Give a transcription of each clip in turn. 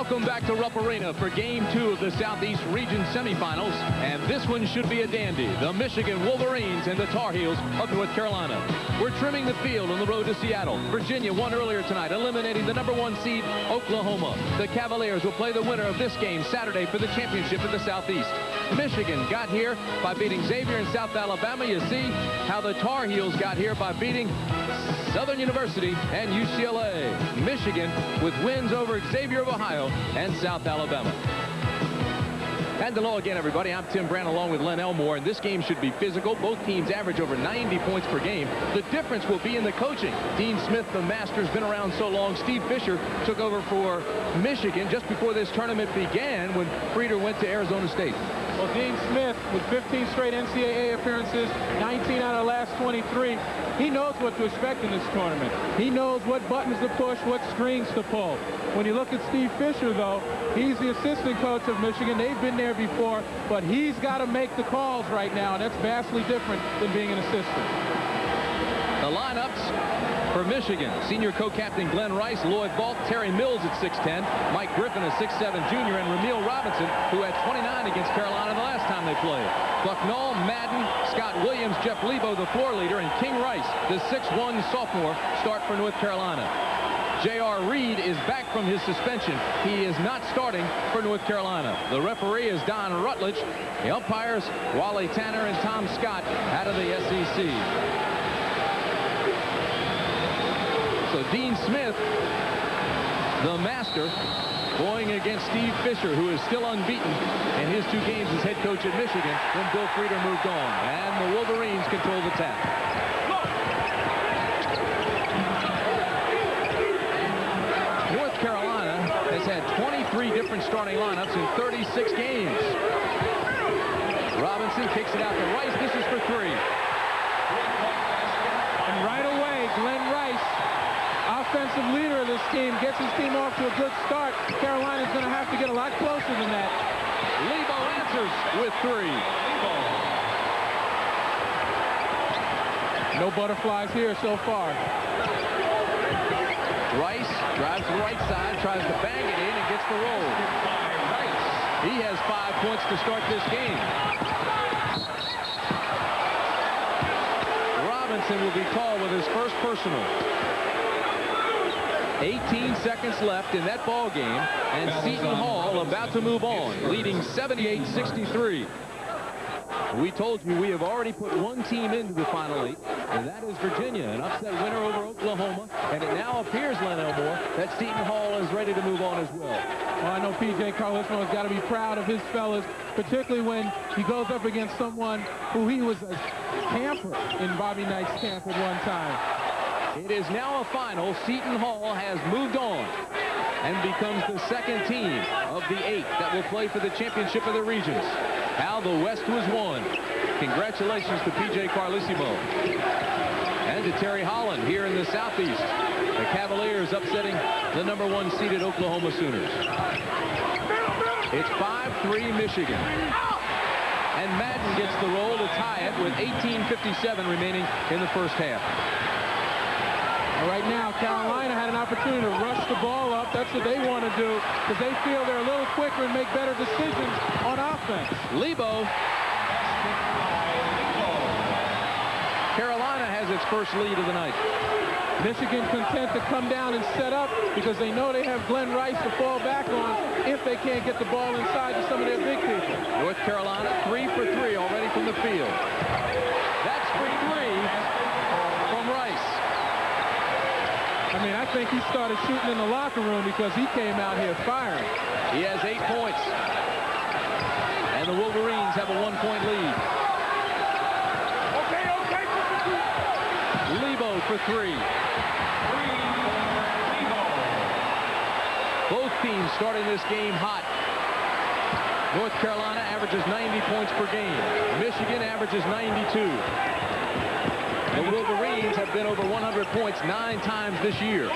Welcome back to Rupp Arena for Game 2 of the Southeast Region semifinals, and this one should be a dandy. The Michigan Wolverines and the Tar Heels of North Carolina. We're trimming the field on the road to Seattle. Virginia won earlier tonight, eliminating the #1 seed Oklahoma. The Cavaliers will play the winner of this game Saturday for the championship in the Southeast. Michigan got here by beating Xavier in South Alabama. You see how the Tar Heels got here by beating Southern University and UCLA. Michigan with wins over Xavier of Ohio and South Alabama. And hello again, everybody. I'm Tim Brandt along with Len Elmore, and this game should be physical. Both teams average over 90 points per game. The difference will be in the coaching. Dean Smith, the master, has been around so long. Steve Fisher took over for Michigan just before this tournament began when Frieder went to Arizona State. Well, Dean Smith, with 15 straight NCAA appearances, 19 out of the last 23, he knows what to expect in this tournament. He knows what buttons to push, what strings to pull. When you look at Steve Fisher, though, he's the assistant coach of Michigan. They've been there before, but he's got to make the calls right now, and that's vastly different than being an assistant. The lineups for Michigan: senior co-captain Glenn Rice, Lloyd Vault, Terry Mills at 6'10", Mike Griffin, a 6'7" junior, and Ramil Robinson, who had 29 against Carolina the last time they played. Bucknall, Madden, Scott Williams, Jeff Lebo, the floor leader, and King Rice, the 6'1" sophomore, start for North Carolina. J.R. Reed is back from his suspension. He is not starting for North Carolina. The referee is Don Rutledge. The umpires, Wally Tanner and Tom Scott, out of the SEC. So Dean Smith, the master, going against Steve Fisher, who is still unbeaten in his 2 games as head coach at Michigan when Bill Frieder moved on. And the Wolverines control the tap. North Carolina has had 23 different starting lineups in 36 games. Robinson kicks it out to Rice. This is for 3. And right away, Glenn Rice, offensive leader of this team, gets his team off to a good start. Carolina's going to have to get a lot closer than that. Lebo answers with 3. No butterflies here so far. Rice drives to the right side, tries to bang it in, and gets the roll. He has 5 points to start this game. Robinson will be called with his first personal. 18 seconds left in that ball game, and Seton Hall about to move on, leading 78-63. We told you we have already put 1 team into the Final 8, and that is Virginia, an upset winner over Oklahoma. And it now appears, Len Elmore, that Seton Hall is ready to move on as well. Well, I know P.J. Carlissimo has got to be proud of his fellas, particularly when he goes up against someone who he was a camper in Bobby Knight's camp at one time. It is now a final. Seton Hall has moved on and becomes the 2nd team of the 8 that will play for the championship of the regions. How the West was won. Congratulations to P.J. Carlissimo. And to Terry Holland here in the Southeast. The Cavaliers upsetting the #1 seeded Oklahoma Sooners. It's 5-3 Michigan. And Madden gets the roll to tie it with 18:57 remaining in the first half. Right now, Carolina had an opportunity to rush the ball up. That's what they want to do because they feel they're a little quicker and make better decisions on offense. Lebo. Carolina has its first lead of the night. Michigan content to come down and set up because they know they have Glenn Rice to fall back on if they can't get the ball inside to some of their big people. North Carolina 3 for 3 already from the field. That's for 3 from Rice. I mean, I think he started shooting in the locker room because he came out here firing. He has 8 points. And the Wolverines have a 1-point lead. Lebo for 3. Both teams starting this game hot. North Carolina averages 90 points per game. Michigan averages 92. The Wolverines have been over 100 points 9 times this year.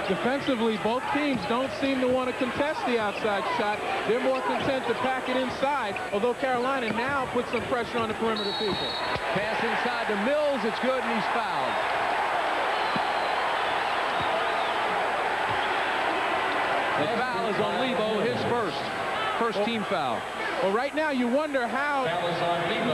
Defensively, both teams don't seem to want to contest the outside shot. They're more content to pack it inside, although Carolina now puts some pressure on the perimeter people. Pass inside to Mills. It's good, and he's fouled. The The foul is on Lebo, his first team foul. Well, right now you wonder how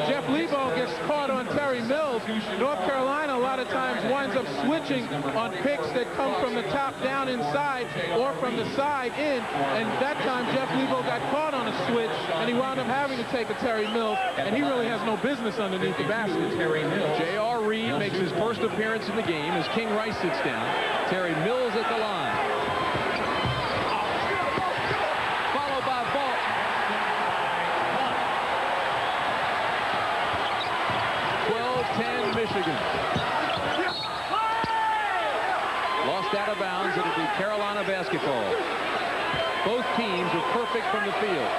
Jeff Lebo gets caught on Terry Mills. North Carolina a lot of times winds up switching on picks that come from the top down inside or from the side in. And that time Jeff Lebo got caught on a switch and he wound up having to take a Terry Mills, and he really has no business underneath the basket. J.R. Reed makes his first appearance in the game as King Rice sits down. Terry Mills at the line. Followed by Vault. Michigan. Lost out of bounds. It'll be Carolina basketball. Both teams are perfect from the field.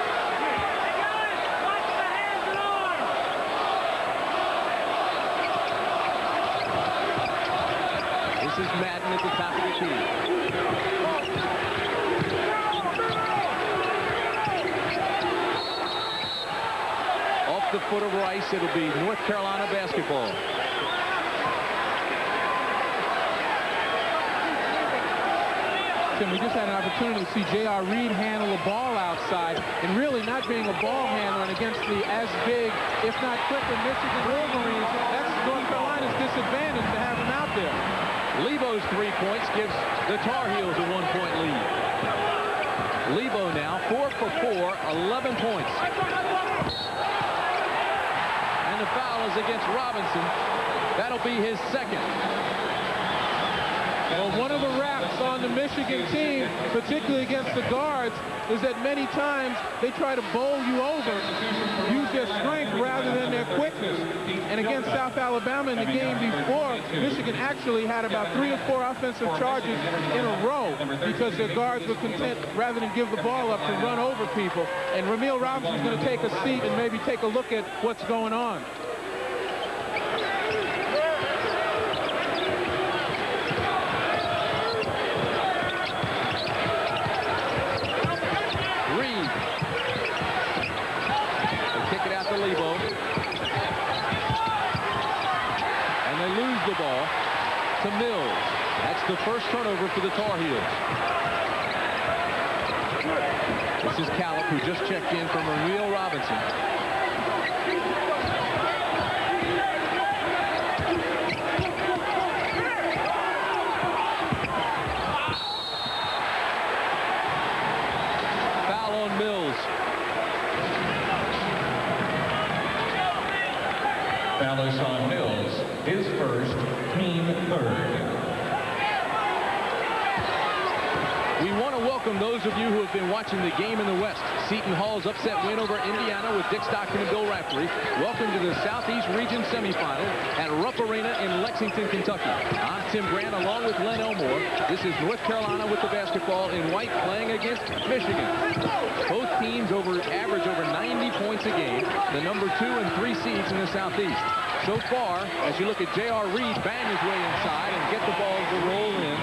This is Madden at the top of the key. Off the foot of Rice, it'll be North Carolina basketball. Tim, we just had an opportunity to see J.R. Reed handle a ball outside, and really not being a ball handler against the as big, if not quicker, Michigan Wolverines. That's North Carolina's disadvantage to have him out there. Lebo's 3 points gives the Tar Heels a 1-point lead. Lebo now 4 for 4, 11 points. And the foul is against Robinson. That'll be his second. Well, one of the raps on the Michigan team, particularly against the guards, is that many times they try to bowl you over, use their strength rather than their quickness. And against South Alabama in the game before, Michigan actually had about 3 or 4 offensive charges in a row because their guards were content, rather than give the ball up, to run over people. And Ramil Robinson's going to take a seat and maybe take a look at what's going on. Lebo. And they lose the ball to Mills. That's the first turnover for the Tar Heels. This is Callip, who just checked in from Ramil Robinson. Foul on Mills. Foul is on Mills, his first, team third. We want to welcome those of you who have been watching the game in the West. Seton Hall's upset win over Indiana with Dick Stockton and Bill Raftery. Welcome to the Southeast Region Semifinal at Rupp Arena in Lexington, Kentucky. I'm Tim Grant along with Len Elmore. This is North Carolina with the basketball in white playing against Michigan. Both teams average over 90 points a game, the number 2 and 3 seeds in the Southeast. So far, as you look at J.R. Reed bang his way inside and get the ball to roll in,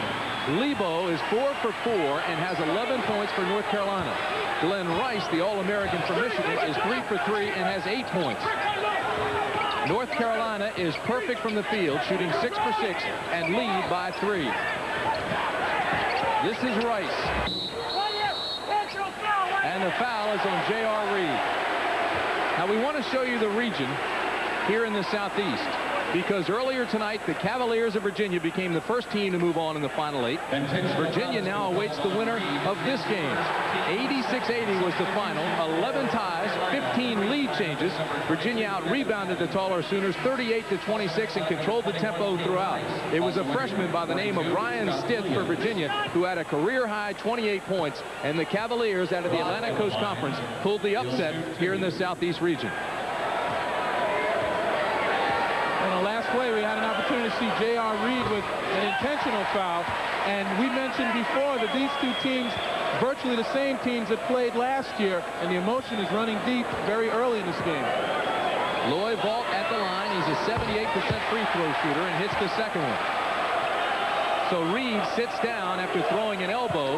Lebo is 4 for 4 and has 11 points for North Carolina. Glenn Rice, the All-American from Michigan, is 3 for 3 and has 8 points. North Carolina is perfect from the field, shooting 6 for 6 and lead by 3. This is Rice. And the foul is on J.R. Reed. Now we want to show you the region here in the Southeast, because earlier tonight the Cavaliers of Virginia became the first team to move on in the Final 8. Virginia now awaits the winner of this game. 86-80 was the final. 11 ties, 15 lead changes. Virginia out-rebounded the taller Sooners 38-26 and controlled the tempo throughout. It was a freshman by the name of Brian Stith for Virginia who had a career-high 28 points, and the Cavaliers out of the Atlantic Coast Conference pulled the upset here in the Southeast region. Last play, we had an opportunity to see J.R. Reed with an intentional foul, and we mentioned before that these two teams, virtually the same teams that played last year, and the emotion is running deep very early in this game. Loy Vault at the line. He's a 78% free throw shooter and hits the second one. So Reed sits down after throwing an elbow,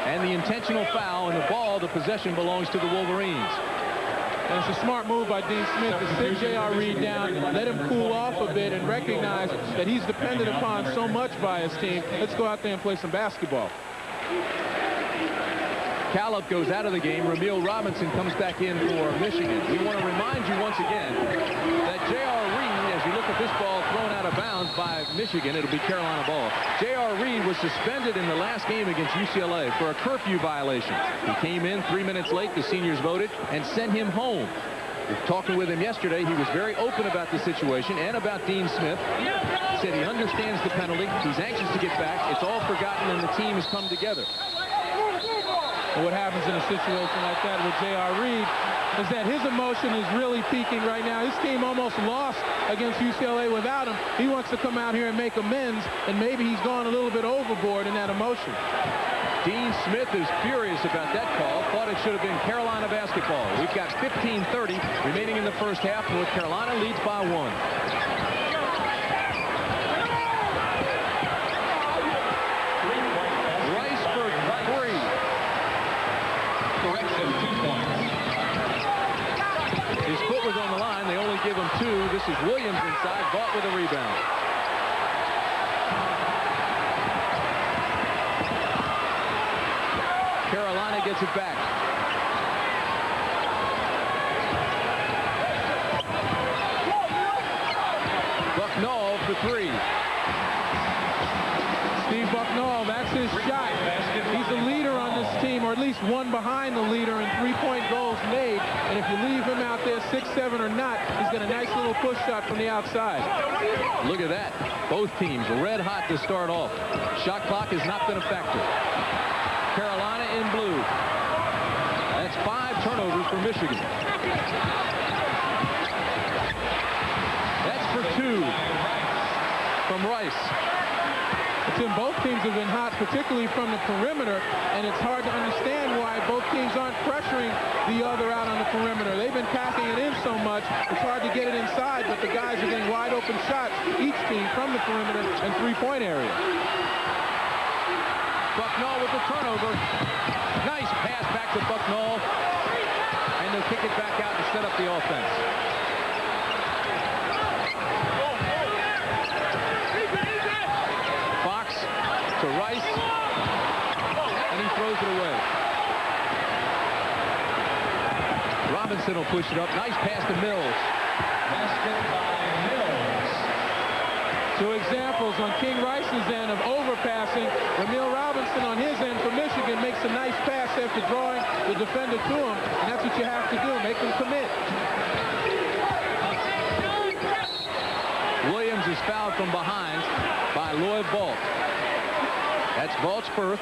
and the intentional foul, and the ball, the possession belongs to the Wolverines. And it's a smart move by Dean Smith to sit J.R. Reed down, let him cool off a bit, and recognize that he's dependent upon so much by his team. Let's go out there and play some basketball. Callup goes out of the game. Ramil Robinson comes back in for Michigan. We want to remind you once again that J.R. Reed, as you look at this ball thrown out of bounds by Michigan, it'll be Carolina ball. J.R. Reed was suspended in the last game against UCLA for a curfew violation. He came in 3 minutes late, the seniors voted, and sent him home. Talking with him yesterday, he was very open about the situation and about Dean Smith. He said he understands the penalty. He's anxious to get back. It's all forgotten, and the team has come together. And what happens in a situation like that with J.R. Reed is that his emotion is really peaking right now. His team almost lost against UCLA without him. He wants to come out here and make amends, and maybe he's gone a little bit overboard in that emotion. Dean Smith is furious about that call. Thought it should have been Carolina basketball. We've got 15:30 remaining in the first half. North Carolina leads by 1. His foot was on the line. They only give him 2. This is Williams inside. Vaught with a rebound. Carolina gets it back. Bucknall for 3. Steve Bucknall, that's his shot. He's the leader on this team, or at least one behind the leader in three-point goals made. And if you leave him out there 6-7 or not, he's got a nice little push shot from the outside. Look at that. Both teams red hot to start off. Shot clock has not been a factor. Carolina in blue. That's 5 turnovers for Michigan. That's for 2 from Rice. Both teams have been hot, particularly from the perimeter, and it's hard to understand why both teams aren't pressuring the other out on the perimeter. They've been packing it in so much, it's hard to get it inside, but the guys are getting wide open shots, each team from the perimeter and three-point area. Bucknall with the turnover. Nice pass back to Bucknall, and they'll kick it back out and set up the offense. To Rice, and he throws it away. Robinson will push it up. Nice pass to Mills. Basket by Mills. 2 examples on King Rice's end of overpassing. Ramil Robinson on his end for Michigan makes a nice pass after drawing the defender to him, and that's what you have to do, make them commit. Williams is fouled from behind by Lloyd Balt. That's Vault's first,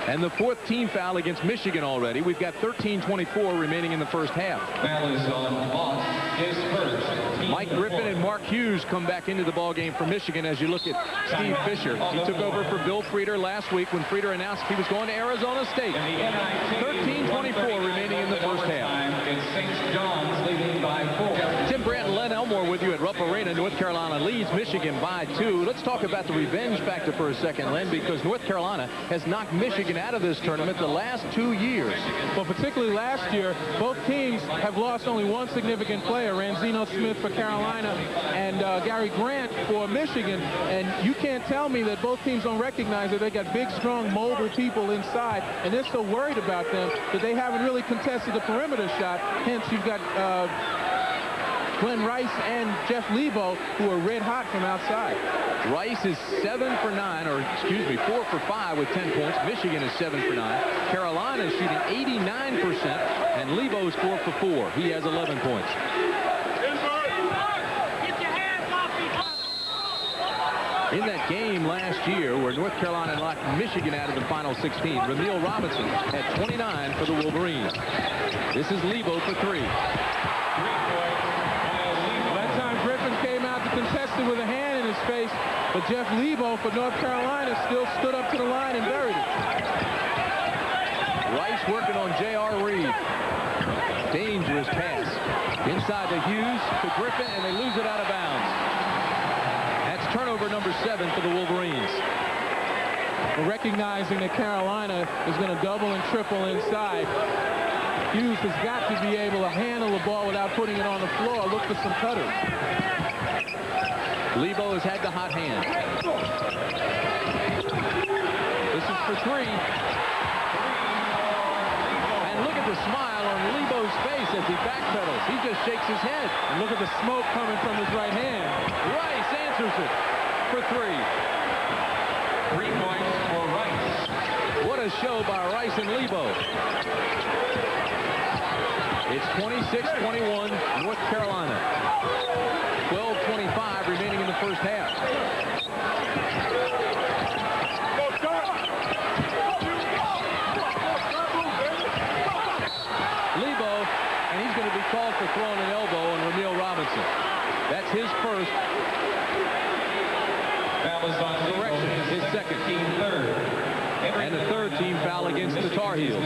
and the 4th team foul against Michigan already. We've got 13:24 remaining in the first half. Foul is on Vault, his first. Mike Griffin and Mark Hughes come back into the ballgame for Michigan. As you look at Steve Fisher, he took over for Bill Frieder last week when Frieder announced he was going to Arizona State. 13:24 remaining in the first half. It's St. John's leading by 4. Tim Brandt and Len Elmore with you at Rupp Arena. North Carolina leads Michigan by 2. Let's talk about the revenge factor for a second, Len, because North Carolina has knocked Michigan out of this tournament the last 2 years. Well, particularly last year, both teams have lost only one significant player, Ranzino Smith for Carolina and Gary Grant for Michigan. And you can't tell me that both teams don't recognize that they got big, strong, mobile people inside, and they're so worried about them that they haven't really contested the perimeter shot. Hence, you've got Glenn Rice and Jeff Lebo, who are red hot from outside. Rice is 7 for 9, or excuse me, 4 for 5 with 10 points. Michigan is 7 for 9. Carolina is shooting 89%, and Lebo's 4 for 4. He has 11 points. In that game last year where North Carolina knocked Michigan out of the Final 16, Ramil Robinson had 29 for the Wolverines. This is Lebo for 3. That time Griffin came out to contest it with a hand in his face, but Jeff Lebo for North Carolina still stood up to the line and buried it. Rice working on J.R. Reed. Dangerous pass. Inside to Hughes, to Griffin, and they lose it out of bounds. That's turnover number 7 for the Wolverines. Well, recognizing that Carolina is going to double and triple inside, Hughes has got to be able to handle the ball without putting it on the floor. Look for some cutters. Lebo has had the hot hand. This is for three. And look at the smile on Lebo's face as he backpedals. He just shakes his head. And look at the smoke coming from his right hand. Rice answers it for three. 3 points for Rice. What a show by Rice and Lebo. It's 26-21, North Carolina. 12:25 remaining in the first half. Lebo, and he's going to be called for throwing an elbow on Ramil Robinson. That's his first. Correction, his second. And the third team foul against the Tar Heels.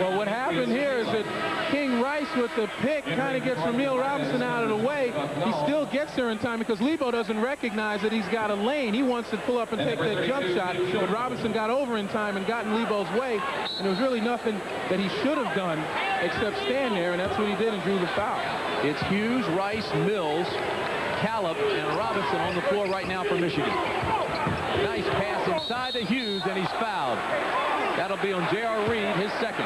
Well, what happened here is that King Rice with the pick kind of gets Ramil Robinson out of the way. He still gets there in time because Lebo doesn't recognize that he's got a lane. He wants to pull up and take that jump shot, but Robinson got over in time and got in Lebo's way, and there was really nothing that he should have done except stand there, and that's what he did and drew the foul. It's Hughes, Rice, Mills, Callup, and Robinson on the floor right now for Michigan. Nice pass inside to Hughes, and he's fouled. That'll be on J.R. Reed, his second.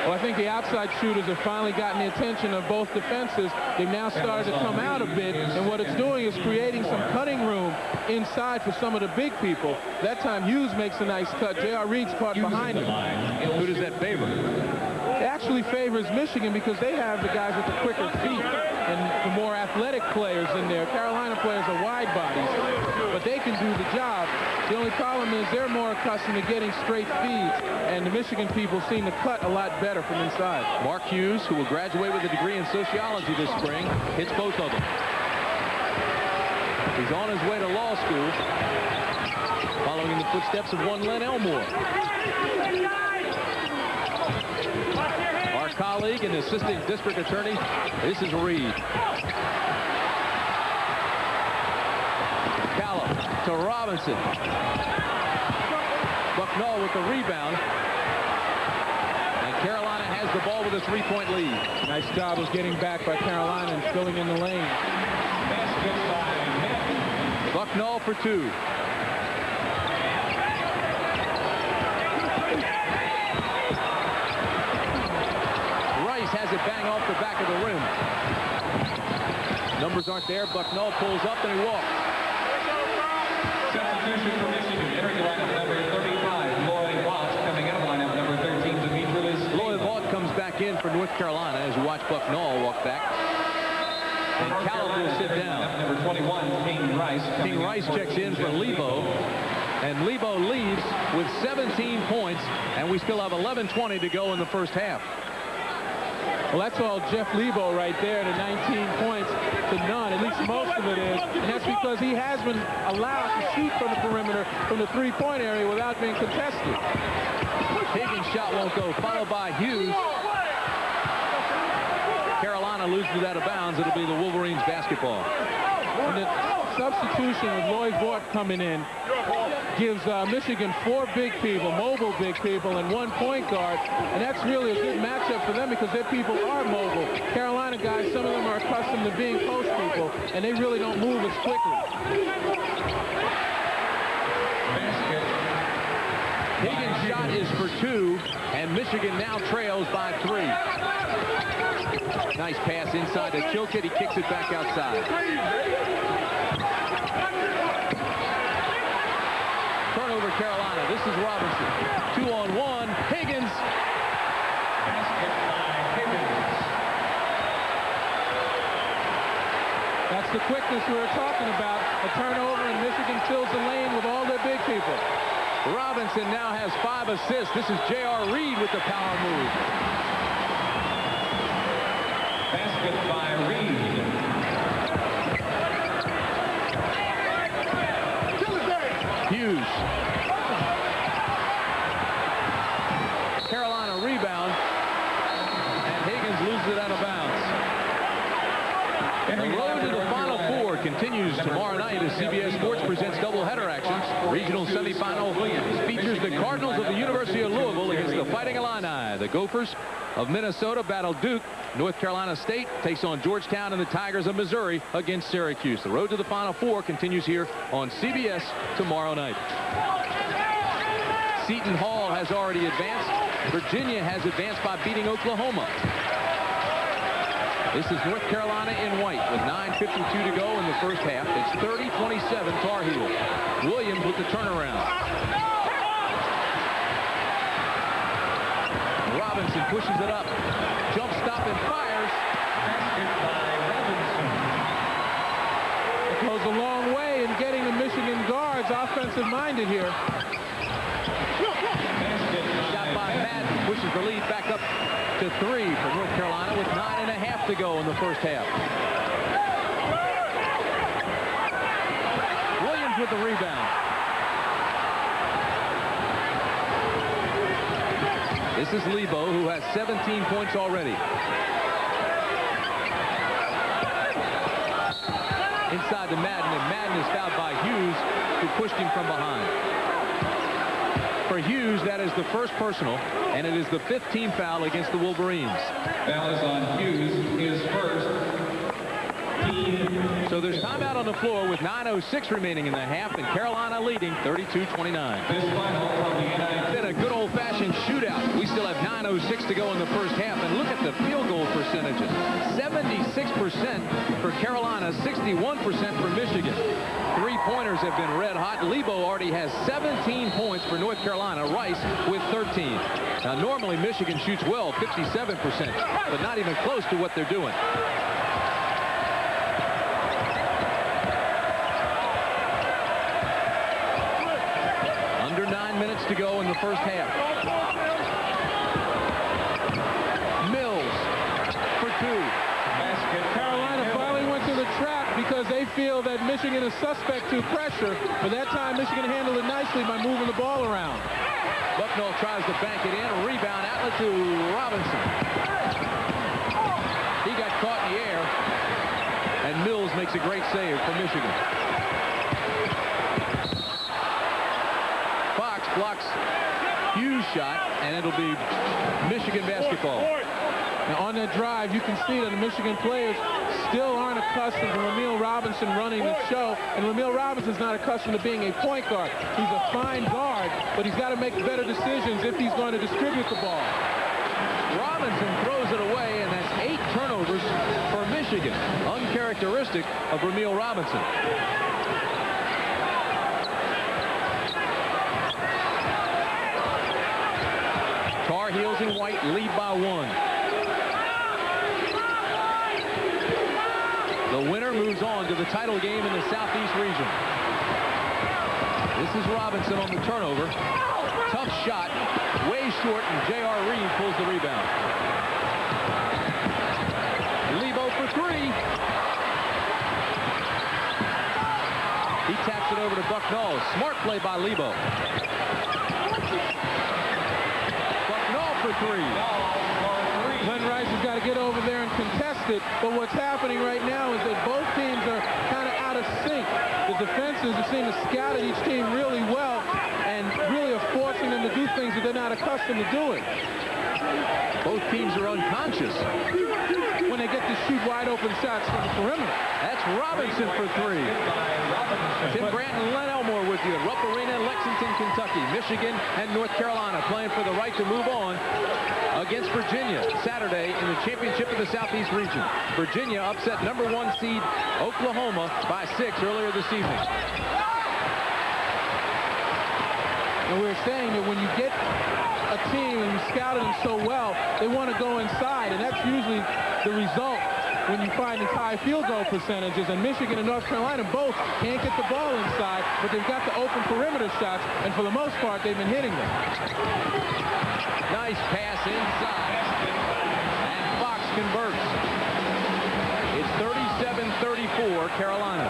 Well, I think the outside shooters have finally gotten the attention of both defenses. They've now started to come out a bit, and what it's doing is creating some cutting room inside for some of the big people. That time, Hughes makes a nice cut. J.R. Reed's caught behind him. Who does that favor? It actually favors Michigan because they have the guys with the quicker feet and the more athletic players in there. Carolina players are wide bodies, but they can do the job. The only problem is they're more accustomed to getting straight feeds, and the Michigan people seem to cut a lot better from inside. Mark Hughes, who will graduate with a degree in sociology this spring, hits both of them. He's on his way to law school, following in the footsteps of one Len Elmore. Our colleague and assistant district attorney, this is Reed. Callup to Robinson. Bucknall with the rebound. And Carolina has the ball with a 3-point lead. Nice job of getting back by Carolina and filling in the lane. Bucknall for two. Has it bang off the back of the rim. Numbers aren't there. Bucknall pulls up and he walks. Substitution for Michigan. Entering the lineup number 35, Lloyd Vaught. Coming out of the lineup number 13, Demetrius. Lloyd Vaught comes back in for North Carolina as you watch Bucknall walk back. And Callup will sit down. Number 21, King Rice. King Rice checks in for Lebo. And Lebo leaves with 17 points. And we still have 11:20 to go in the first half. Well, that's all Jeff Lebo right there, the 19 points to none. At least most of it is. And that's because he has been allowed to shoot from the perimeter, from the three-point area without being contested. Higgins' shot won't go, followed by Hughes. Carolina loses it out of bounds. It'll be the Wolverines basketball. And the substitution with Lloyd Vaught coming in gives Michigan 4 big people, mobile big people, and 1 point guard. And that's really a good matchup for them because their people are mobile. Carolina guys, some of them are accustomed to being post people, and they really don't move as quickly. Higgins' shot is for 2, and Michigan now trails by 3. Nice pass inside to Chilkett. He kicks it back outside. Turnover Carolina. This is Robinson. 2-on-1. Higgins. That's the quickness we were talking about. A turnover, and Michigan fills the lane with all their big people. Robinson now has 5 assists. This is J.R. Reed with the power move. Basket by Reed. Hughes. Carolina rebound, and Higgins loses it out of bounds. And the road to the Final Four continues tomorrow night as CBS Sports presents doubleheader action. Regional semifinal features the Cardinals of the University of Louisville against the Fighting Illini. The Gophers of Minnesota battle Duke. North Carolina State takes on Georgetown, and the Tigers of Missouri against Syracuse. The road to the Final Four continues here on CBS tomorrow night. Seton Hall has already advanced. Virginia has advanced by beating Oklahoma. This is North Carolina in white with 9:52 to go in the first half. It's 30-27 Tar Heels. Williams with the turnaround. Robinson pushes it up. Jump stop and fires. It goes a long way in getting the Michigan guards offensive-minded here. Shot by Madden. Pushes the lead back up to 3 for North Carolina with 9.5 to go in the first half. Williams with the rebound. This is Lebo, who has 17 points already. Inside to Madden, and Madden is fouled by Hughes, who pushed him from behind. For Hughes, that is the first personal, and it is the 5th team foul against the Wolverines. Foul is on Hughes, his first. So there's timeout on the floor with 9:06 remaining in the half, and Carolina leading 32-29. This final from the It's been a good old-fashioned shootout. We still have 9:06 to go in the first half, and look at the field goal percentages. 76% for Carolina, 61% for Michigan. Three-pointers have been red hot. Lebo already has 17 points for North Carolina. Rice with 13. Now, normally Michigan shoots well, 57%, but not even close to what they're doing. Under 9 minutes to go in the first half. Mills for 2. Carolina finally went to the trap because they feel that Michigan is suspect to pressure. But that time, Michigan handled it nicely by moving the ball around. Bucknell tries to bank it in. A rebound outlet to Robinson. He got caught in the air. And Mills makes a great save for Michigan. Fox blocks Hughes' shot, and it'll be Michigan basketball. Now on that drive, you can see that the Michigan players still aren't accustomed to Le'Meal Robinson running the show, and Le'Meal Robinson's not accustomed to being a point guard. He's a fine guard, but he's got to make better decisions if he's going to distribute the ball. Robinson throws it away, and that's 8 turnovers for Michigan. Uncharacteristic of Le'Meal Robinson. Tar Heels in white lead by 1. The winner moves on to the title game in the Southeast region. This is Robinson on the turnover. Tough shot, way short, and J.R. Reed pulls the rebound. Lebo for 3. He taps it over to Bucknell. Smart play by Lebo. Bucknell for 3. Glenn Rice has got to get over there and contest it, but what's happening right now is that both teams are kind of out of sync. The defenses seem to scout at each team really well and really are forcing them to do things that they're not accustomed to doing. Both teams are unconscious when they get to shoot wide open shots from the perimeter. That's Robinson for 3. Tim Brandt and Len Elmore with you at Rupp Arena in Lexington, Kentucky. Michigan and North Carolina playing for the right to move on against Virginia Saturday in the championship of the Southeast region. Virginia upset #1 seed Oklahoma by 6 earlier this evening. And we were saying that when you get a team and you scouted them so well, they want to go inside, and that's usually the result when you find these high field goal percentages. And Michigan and North Carolina both can't get the ball inside, but they've got the open perimeter shots, and for the most part, they've been hitting them. Nice pass inside, and Fox converts. It's 37-34 Carolina.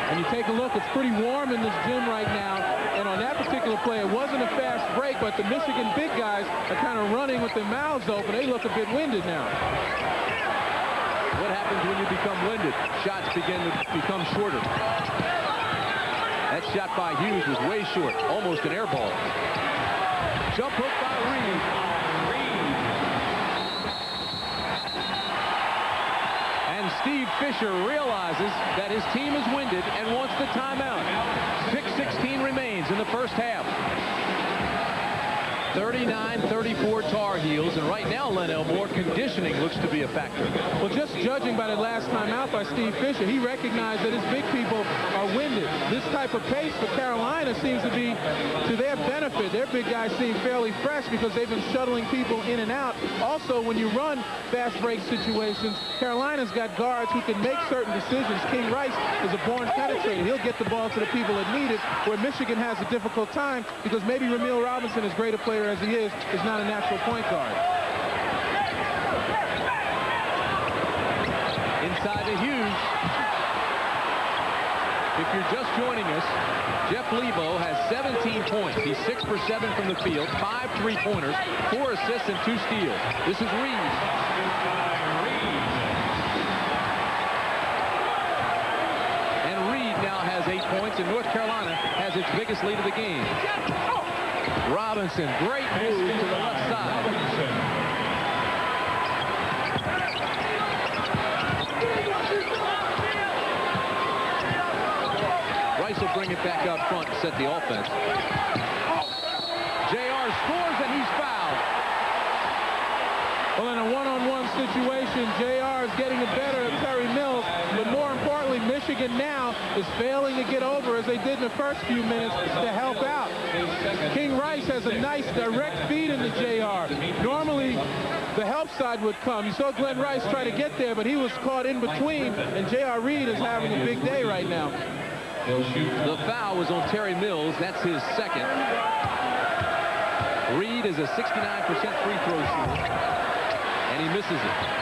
And you take a look, it's pretty warm in this gym right now. And on that particular play, it wasn't a fast break, but the Michigan big guys are kind of running with their mouths open. They look a bit winded now. What happens when you become winded? Shots begin to become shorter. That shot by Hughes was way short, almost an air ball. Jump hook by Reed. And Steve Fisher realizes that his team is winded and wants the timeout. 6:16 remains in the first half. 39-34 Tar Heels, and right now, Len Elmore, conditioning looks to be a factor. Well, just judging by the last time out by Steve Fisher, he recognized that his big people are winded. This type of pace for Carolina seems to be to their benefit. Their big guys seem fairly fresh because they've been shuttling people in and out. Also, when you run fast break situations, Carolina's got guards who can make certain decisions. King Rice is a born penetrator. He'll get the ball to the people that need it, where Michigan has a difficult time because maybe Ramil Robinson, as great a player as he is not a natural point guard. Inside to Hughes. If you're just joining us, Jeff Lebo has 17 points. He's 6 for 7 from the field, 5 3-pointers, 4 assists, and 2 steals. This is Reed. And Reed now has 8 points, and North Carolina has its biggest lead of the game. Robinson, great move to the left side. Rice will bring it back up front to set the offense. JR scores, and he's fouled. Well, in a one-on-one situation, JR is getting the better of Terry Mills, but more importantly, Michigan now is failing to get over, as they did in the first few minutes, to help out. King Rice has a nice direct feed into JR. Normally, the help side would come. You saw Glenn Rice try to get there, but he was caught in between, and J.R. Reed is having a big day right now. The foul was on Terry Mills. That's his second. Reed is a 69% free throw shooter, and he misses it.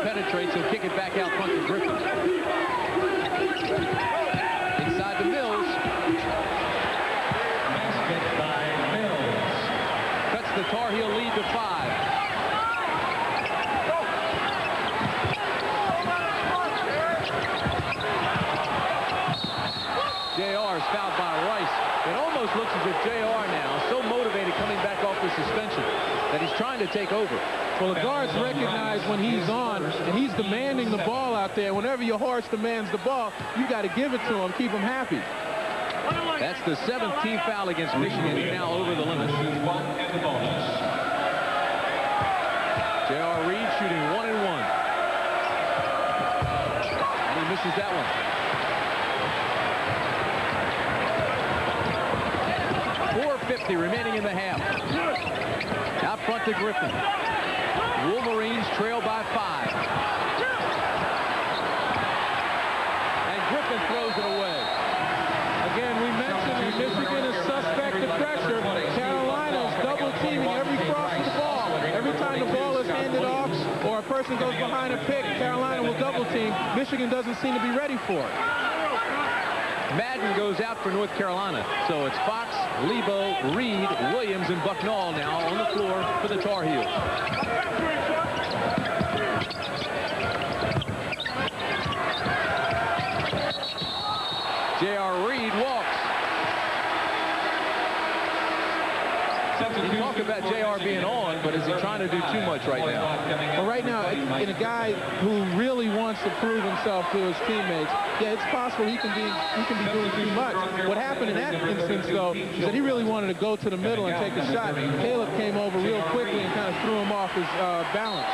Penetrates, he'll kick it back out front to Griffin. Inside to Mills. Basket by Mills. Cuts the Tar Heel lead to 5. JR is fouled by Rice. It almost looks as if JR now, so motivated coming back off the suspension, that he's trying to take over. Well, the guards recognize when he's on, and he's demanding the ball out there. Whenever your horse demands the ball, you got to give it to him, keep him happy. That's the 17th foul against Michigan. He's now over the limit. J.R. Reed shooting 1 and 1. And he misses that one. 4:50 remaining in the half. Out front to Griffin. Wolverines trail by 5. And Griffin throws it away. Again, we mentioned that Michigan is suspect to pressure. Carolina is double teaming every cross of the ball. Every time the ball is handed off or a person goes behind a pick, Carolina will double team. Michigan doesn't seem to be ready for it. Madden goes out for North Carolina. So it's Fox, Lebo, Reed, Williams, and Bucknall now on the floor for the Tar Heels. J.R. Reed walks. You talk about J.R. being on, but is he trying to do too much right now? Well, right now, in a guy who really wants to prove himself to his teammates, yeah, it's possible he can be doing too much. What happened in that instance, though, is that he really wanted to go to the middle and take a shot. Caleb came over real quickly and kind of threw him off his balance.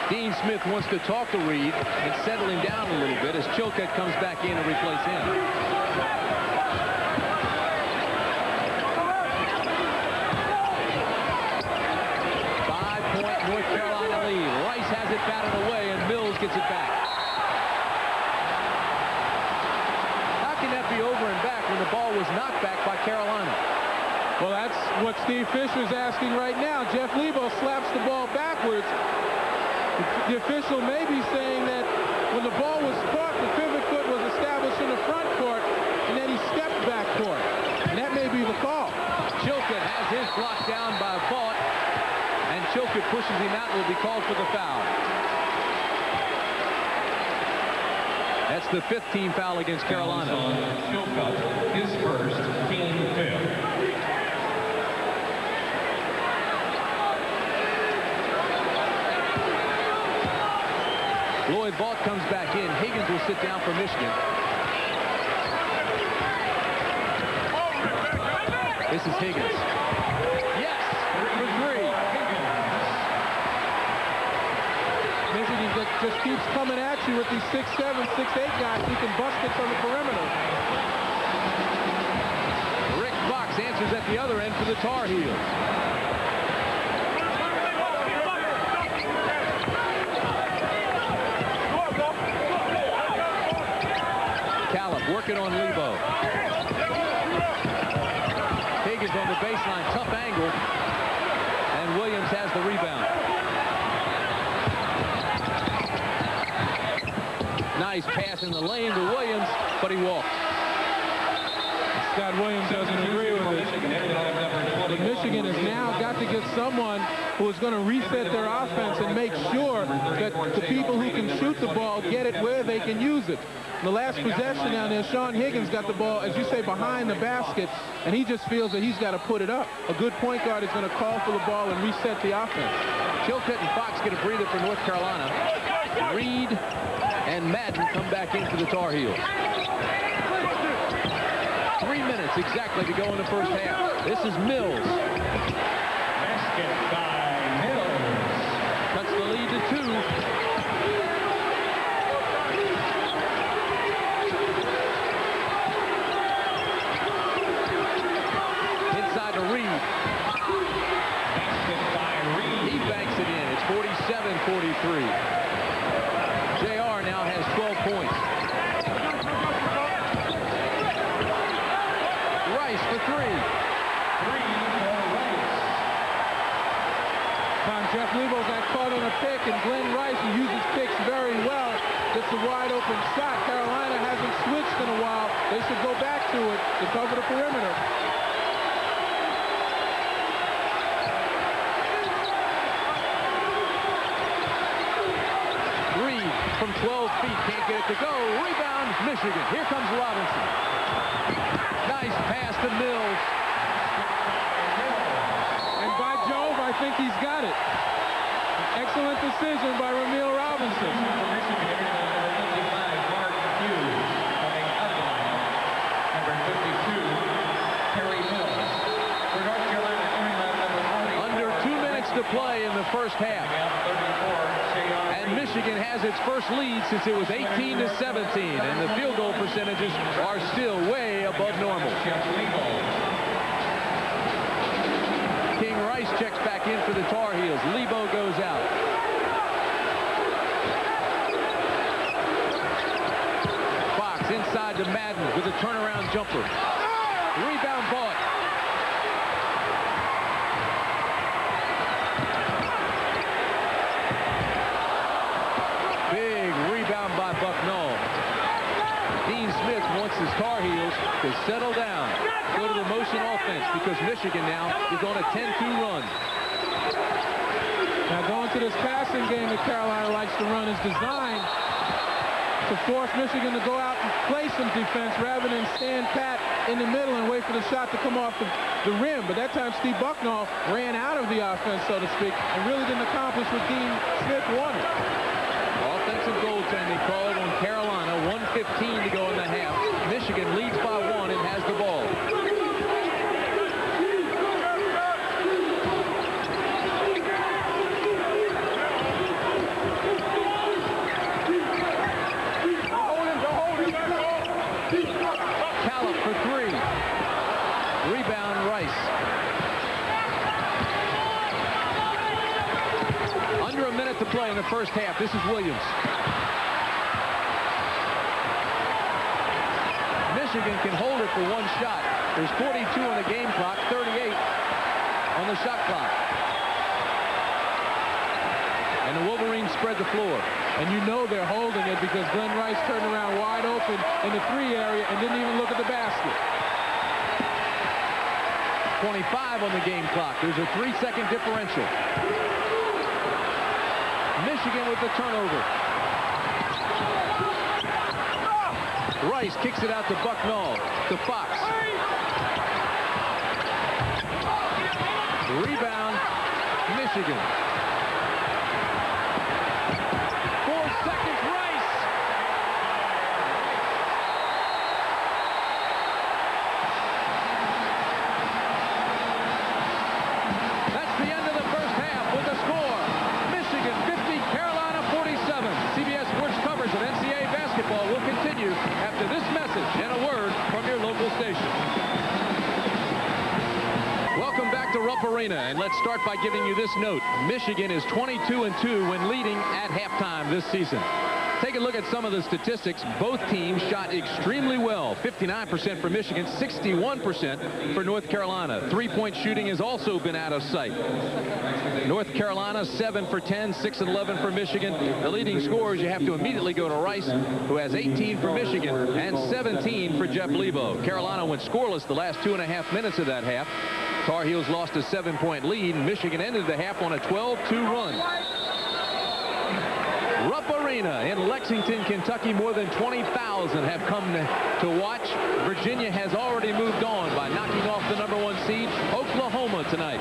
Dean Smith wants to talk to Reed and settle him down a little bit as Chilcutt comes back in to replace him. North Carolina lead. Rice has it batted away, and Mills gets it back. How can that be over and back when the ball was knocked back by Carolina? Well, that's what Steve Fisher's asking right now. Jeff Lebo slaps the ball backwards. The official may be saying that when the ball was caught, the pivot foot was established in the front court, and then he stepped back court. And that may be the call. Chilcutt has his block down by Vaught. And Chilcutt pushes him out and will be called for the foul. That's the 5th team foul against Carolina. His first, team 5th. Lloyd Vaught comes back in. Higgins will sit down for Michigan. This is Higgins. Yes, for 3. Michigan just keeps coming at you with these 6'7", 6'8" guys who can bust it from the perimeter. Rick Fox answers at the other end for the Tar Heels. Working on Lebo. Higgins on the baseline, tough angle, and Williams has the rebound. Nice pass in the lane to Williams, but he walked. Scott Williams doesn't agree with it. But Michigan has now got to get someone who is going to reset their offense and make sure that the people who can shoot the ball get it where they can use it. In the last possession down there, Sean Higgins got the ball, as you say, behind the basket, and he just feels that he's got to put it up. A good point guard is going to call for the ball and reset the offense. Chilcutt and Fox get a breather for North Carolina. Reed and Madden come back in for the Tar Heels. 3 minutes exactly to go in the first half. This is Mills. Basket by Mills. Cuts the lead to 2. Inside to Reed. Basket by Reed. He banks it in. It's 47-43. JR now has 12 points. Rice for 3. 3 for Rice. Jeff Lebo got caught on a pick, and Glenn Rice, who uses picks very well, gets a wide open shot. Carolina hasn't switched in a while. They should go back to it to cover the perimeter. Reed from 12 feet, can't get it to go. Rebound, Michigan. Here comes Robinson. Nice pass to Mills. And by Jove, I think he's got it. Excellent decision by Ramil Robinson. Under 2 minutes to play in the first half. And Michigan has its first lead since it was 18-17, and the field goal percentages are still way above normal. King Rice checks back in for the Tar Heels. Lebo goes out. Fox inside to Madden with a turnaround jumper. Rebound Vaught. Big rebound by Bucknell. Dean Smith wants his Tar Heels to settle down. Go to the motion offense because Michigan now is on a 10-2 run. Now going to this passing game that Carolina likes to run is designed to force Michigan to go out and play some defense rather than stand pat in the middle and wait for the shot to come off the rim. But that time Steve Bucknell ran out of the offense, so to speak, and really didn't accomplish what Dean Smith wanted. Offensive goaltending called on Carolina. 1:15 to go in the half. Michigan leads by 1 and has the ball. Callop for 3. Rebound Rice. Under a minute to play in the first half. This is Williams. Michigan can hold it for 1 shot. There's 42 on the game clock, 38 on the shot clock. And the Wolverines spread the floor. And you know they're holding it because Glenn Rice turned around wide open in the 3 area and didn't even look at the basket. 25 on the game clock. There's a 3-second differential. Michigan with the turnover. Rice kicks it out to Bucknall, to Fox. Rebound, Michigan. 4 seconds, Rice. That's the end of the first half with the score. Michigan 50, Carolina 47. CBS Sports coverage of NCAA basketball will continue after this message and a word from your local station. Welcome back to Rupp Arena, and let's start by giving you this note. Michigan is 22-2 when leading at halftime this season. Take a look at some of the statistics. Both teams shot extremely well. 59% for Michigan, 61% for North Carolina. Three-point shooting has also been out of sight. North Carolina 7 for 10, 6 and 11 for Michigan. The leading scorers, you have to immediately go to Rice, who has 18 for Michigan and 17 for Jeff Lebo. Carolina went scoreless the last 2.5 minutes of that half. Tar Heels lost a 7-point lead. Michigan ended the half on a 12-2 run. Rupp Arena in Lexington, Kentucky. More than 20,000 have come to watch. Virginia has already moved on by knocking off the #1 seed, Oklahoma, tonight.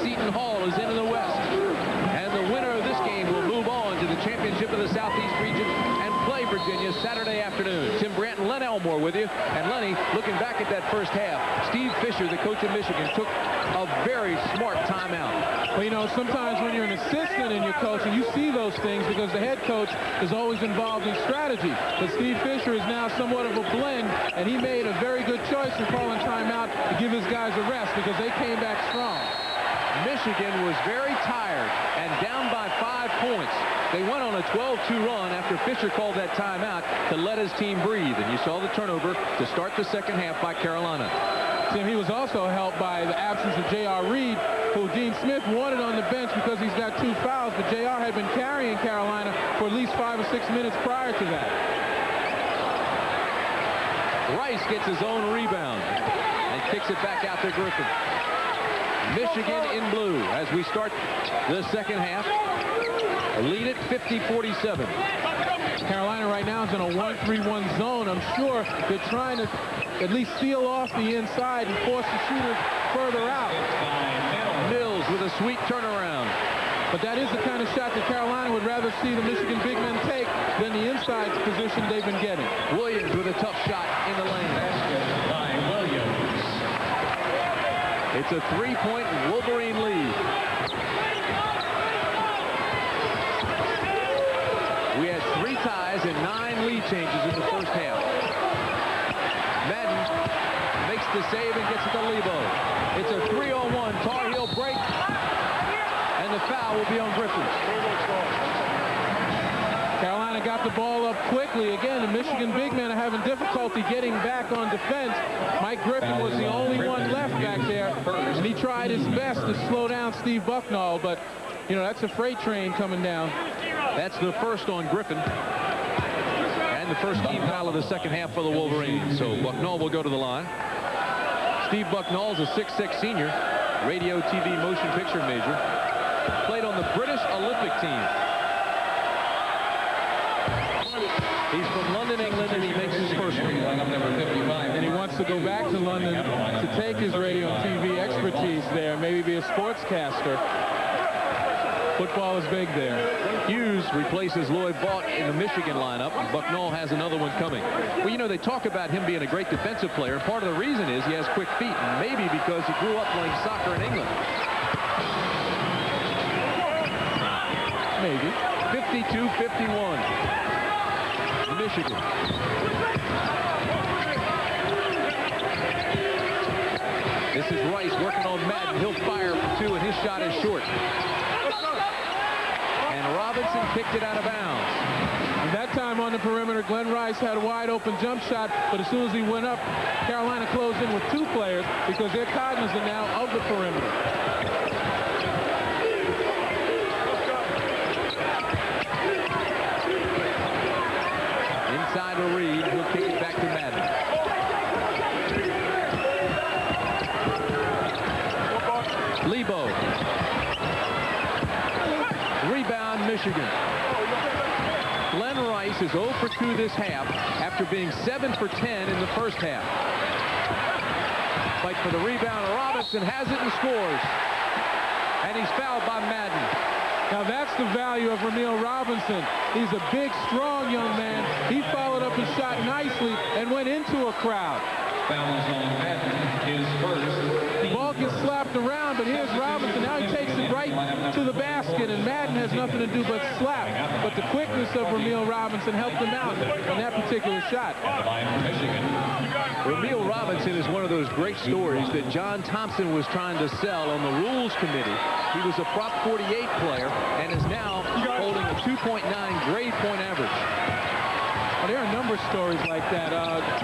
Seton Hall is in the West. And the winner of this game will move on to the championship of the Southeast region and play Virginia Saturday afternoon. Tim Brandt and Len Elmore with you. And Lenny, looking back at that first half, Steve Fisher, the coach of Michigan, took a very smart timeout. Well, you know, sometimes when you're an assistant and you're coaching, you see those things because the head coach is always involved in strategy. But Steve Fisher is now somewhat of a blend, and he made a very good choice in calling timeout to give his guys a rest because they came back strong. Michigan was very tired and down by 5 points. They went on a 12-2 run after Fisher called that timeout to let his team breathe. And you saw the turnover to start the second half by Carolina. Tim, he was also helped by the absence of J.R. Reed, who Dean Smith wanted on the bench because he's got 2 fouls, but J.R. had been carrying Carolina for at least 5 or 6 minutes prior to that. Rice gets his own rebound and kicks it back out to Griffin. Michigan in blue as we start the second half. Lead it 50-47. Carolina right now is in a 1-3-1 zone. I'm sure they're trying to at least seal off the inside and force the shooters further out. Mills with a sweet turnaround. But that is the kind of shot that Carolina would rather see the Michigan big men take than the inside position they've been getting. Williams with a tough shot in the lane. It's a 3-point Wolverine lead. We had 3 ties and 9 lead changes in the first half. Madden makes the save and gets it to Lebo. It's a 3-on-1 Tar Heel break, and the foul will be on Griffin. Carolina got the ball up quickly. Again, the Michigan big men are having difficulty getting back on defense. Mike Griffin was the only one left back there, and he tried his best to slow down Steve Bucknall, but, you know, that's a freight train coming down. That's the first on Griffin. And the first team foul of the second half for the Wolverines. So Bucknall will go to the line. Steve Bucknall is a 6'6 senior, radio, TV, motion picture major. Played on the British Olympic team. He's from London, England, and he makes his first one. And he wants to go back to London to take his radio and TV expertise there, maybe be a sportscaster. Football is big there. Hughes replaces Lloyd Vaught in the Michigan lineup. Bucknall has another one coming. Well, you know, they talk about him being a great defensive player, and part of the reason is he has quick feet, and maybe because he grew up playing soccer in England. Maybe. 52-51. Michigan. This is Rice working on Madden. He'll fire for 2, and his shot is short. And Robinson kicked it out of bounds. And that time on the perimeter, Glenn Rice had a wide open jump shot, but as soon as he went up, Carolina closed in with 2 players because they're cognizant now of the perimeter. Inside to Reed, he'll kick it back to Madden. Lebo. Rebound, Michigan. Glenn Rice is 0 for 2 this half after being 7 for 10 in the first half. Fight for the rebound. Robinson has it and scores. And he's fouled by Madden. Now that's the value of Ramil Robinson. He's a big, strong young man. He followed up his shot nicely and went into a crowd. Fouls on Madden, his first. The ball gets slapped around, but here's Robinson. Now he takes it right to the basket, and Madden has nothing to do but slap. But the quickness of Ramil Robinson helped him out on that particular shot. Ramil Robinson is one of those great stories that John Thompson was trying to sell on the Rules Committee. He was a Prop 48 player and is now holding a 2.9 grade point average. Well, there are a number of stories like that.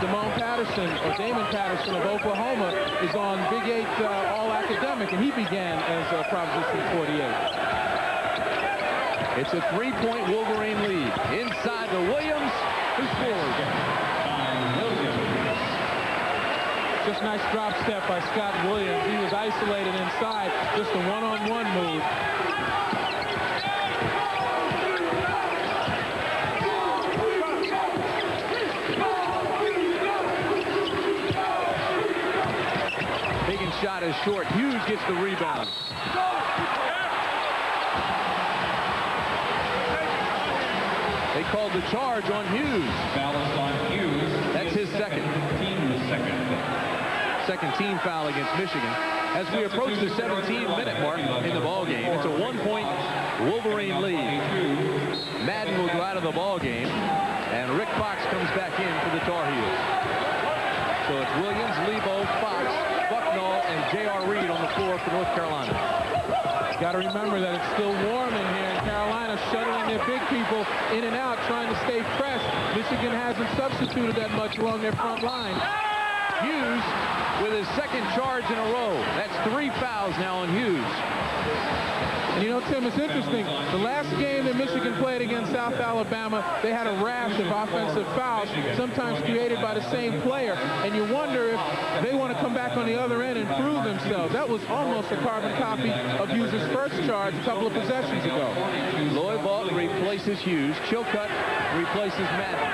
Damon Patterson, or Damon Patterson of Oklahoma, is on Big 8 All-Academic, and he began as a Proposition 48. It's a 3-point Wolverine lead. Inside to Williams, who scores. Just nice drop step by Scott Williams. He was isolated inside, just a one-on-one move. Higgins' shot is short. Hughes gets the rebound. They called the charge on Hughes. Foul on Hughes. That's his second. Second team foul against Michigan. As we approach the 17-minute mark in the ball game, it's a 1-point Wolverine lead. Madden will go out of the ball game, and Rick Fox comes back in for the Tar Heels. So it's Williams, Lebo, Fox, Bucknall, and J.R. Reed on the floor for North Carolina. Got to remember that it's still warm in here, and Carolina shuttling their big people in and out, trying to stay fresh. Michigan hasn't substituted that much along their front line. Hughes with his second charge in a row. That's 3 fouls now on Hughes. And you know, Tim, it's interesting. The last game that Michigan played against South Alabama, they had a rash of offensive fouls, sometimes created by the same player. And you wonder if they want to come back on the other end and prove themselves. That was almost a carbon copy of Hughes' first charge a couple of possessions ago. Lloyd Bolton replaces Hughes. Chilcutt replaces Madden.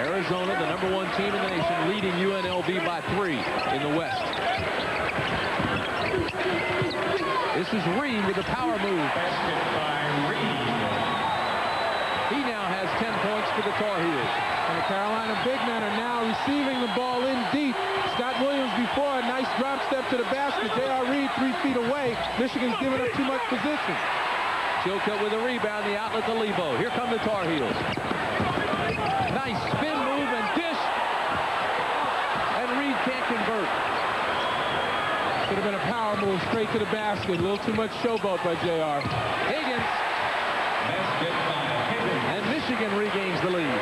Arizona, the #1 team in the nation, leading UNLV by 3 in the West. This is Reed with a power move. Basket by Reed. He now has 10 points for the Tar Heels. And the Carolina big men are now receiving the ball in deep. Scott Williams before, a nice drop step to the basket. J.R. Reed 3 feet away. Michigan's giving up too much position. Chilcutt with a rebound, the outlet to Lebo. Here come the Tar Heels. Nice spin move and dish. And Reed can't convert. Should have been a power move straight to the basket. A little too much showboat by J.R. Higgins. Basket by Higgins. And Michigan regains the lead.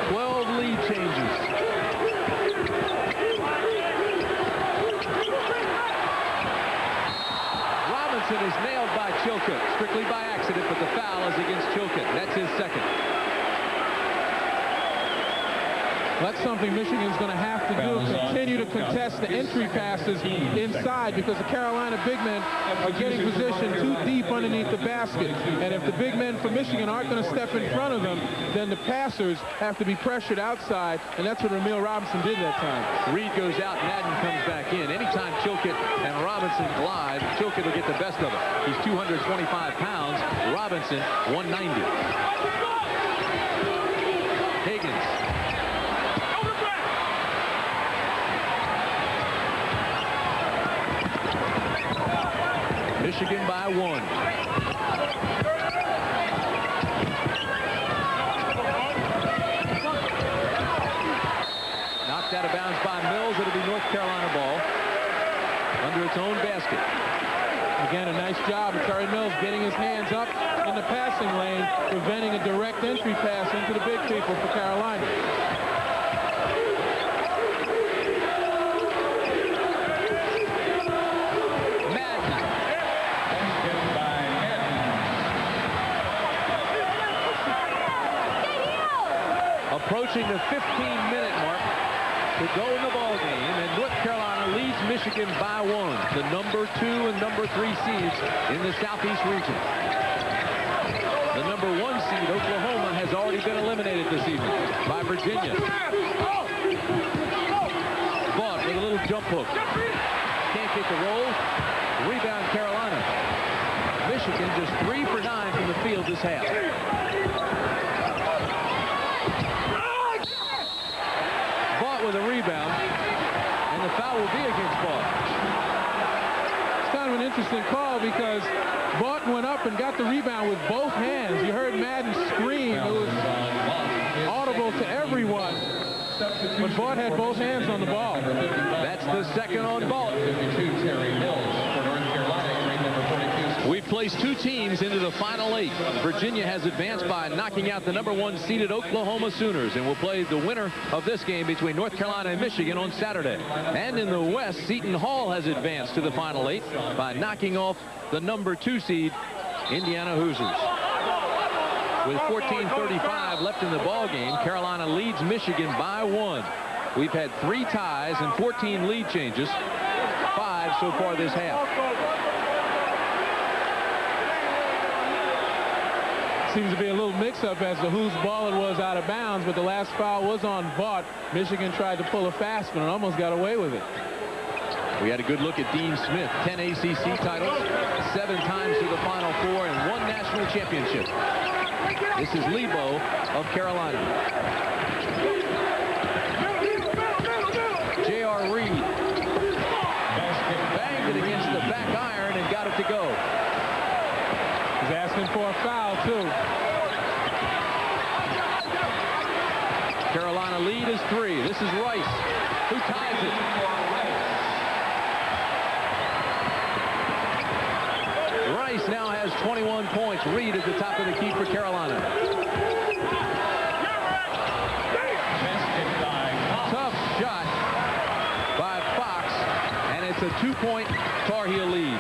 12 lead changes. Robinson is nailed by Chilcutt, strictly by accident, but the foul is against Chilcutt. That's his second. That's something Michigan's going to have to do, continue to contest the entry passes inside, because the Carolina big men are getting positioned too deep underneath the basket. And if the big men from Michigan aren't going to step in front of them, then the passers have to be pressured outside, and that's what Ramil Robinson did that time. Reed goes out, Madden comes back in. Anytime Chilcutt and Robinson collide, Chilcutt will get the best of it. He's 225 pounds, Robinson 190. Higgins. Michigan by 1. Knocked out of bounds by Mills. It'll be North Carolina ball under its own basket. Again, a nice job of Terry Mills getting his hands up in the passing lane, preventing a direct entry pass into the big people for Carolina. Approaching the 15-minute mark to go in the ball game, and North Carolina leads Michigan by 1, the number 2 and number 3 seeds in the Southeast region. The number 1 seed, Oklahoma, has already been eliminated this evening by Virginia. Vaught with a little jump hook. Can't get the roll. Rebound Carolina. Michigan just 3 for 9 from the field this half. Vaught with a rebound, and the foul will be against Vaught. It's kind of an interesting call because Vaught went up and got the rebound with both hands. You heard Madden scream. It was audible to everyone. But Vaught had both hands on the ball. That's the second on Vaught. We've placed 2 teams into the final 8. Virginia has advanced by knocking out the number 1 seeded Oklahoma Sooners and will play the winner of this game between North Carolina and Michigan on Saturday. And in the West, Seton Hall has advanced to the final 8 by knocking off the number 2 seed Indiana Hoosiers. With 14:35 left in the ball game, Carolina leads Michigan by 1. We've had 3 ties and 14 lead changes, 5 so far this half. Seems to be a little mix-up as to whose ball it was out of bounds, but the last foul was on Vaught. Michigan tried to pull a fast one and almost got away with it. We had a good look at Dean Smith. 10 ACC titles, 7 times to the Final Four, and 1 national championship. This is Lebo of Carolina. J.R. Reed banged it against the back iron and got it to go. He's asking for a foul, too. Carolina lead is 3. This is Rice, who ties it. Rice now has 21 points. Reed at the top of the key for Carolina. Tough shot by Fox, and it's a 2-point Tar Heel lead.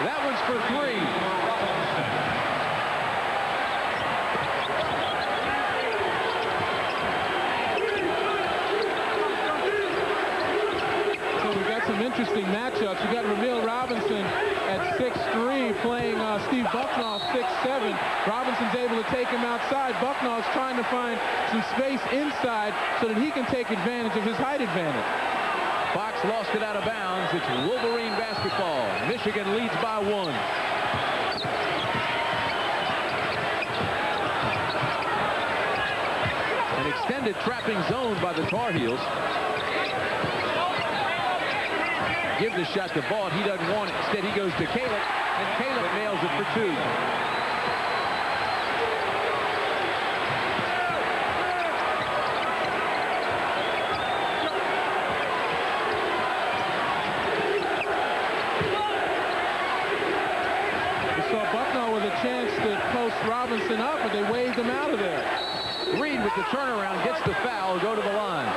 That one's for 3. So we've got some interesting matchups. We've got Ramil Robinson at 6'3", playing Steve Bucknall 6'7". Robinson's able to take him outside. Bucknall's trying to find some space inside so that he can take advantage of his height advantage. Fox lost it out of bounds. It's Wolverine basketball. Michigan leads by 1. An extended trapping zone by the Tar Heels. Give the shot to Vaught. He doesn't want it. Instead, he goes to Caleb, and Caleb nails it for 2. Chance to post Robinson up, but they waved him out of there. Reed with the turnaround gets the foul, go to the line.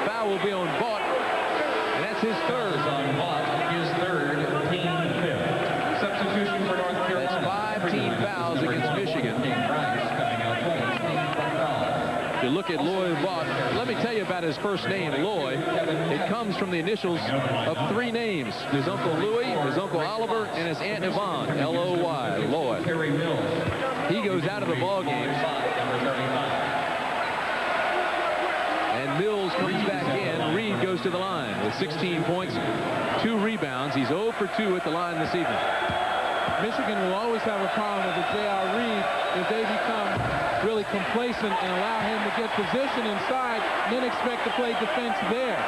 Foul will be on Vaught, and that's his 3rd. On Vaught, his 3rd, team 5th. Substitution for North Carolina. That's 5 team fouls against Michigan. If you look at Loy Vaught, let me tell you about his first name, Loy. It comes from the initials of 3 names. His Uncle Louis, his Uncle Oliver, and his Aunt Yvonne, L-O-Y, Loy. He goes out of the ball game. And Mills comes back in. Reed goes to the line with 16 points, 2 rebounds. He's 0 for 2 at the line this evening. Michigan will always have a problem with J.R. Reed if they become really complacent and allow him to get position inside and then expect to play defense there.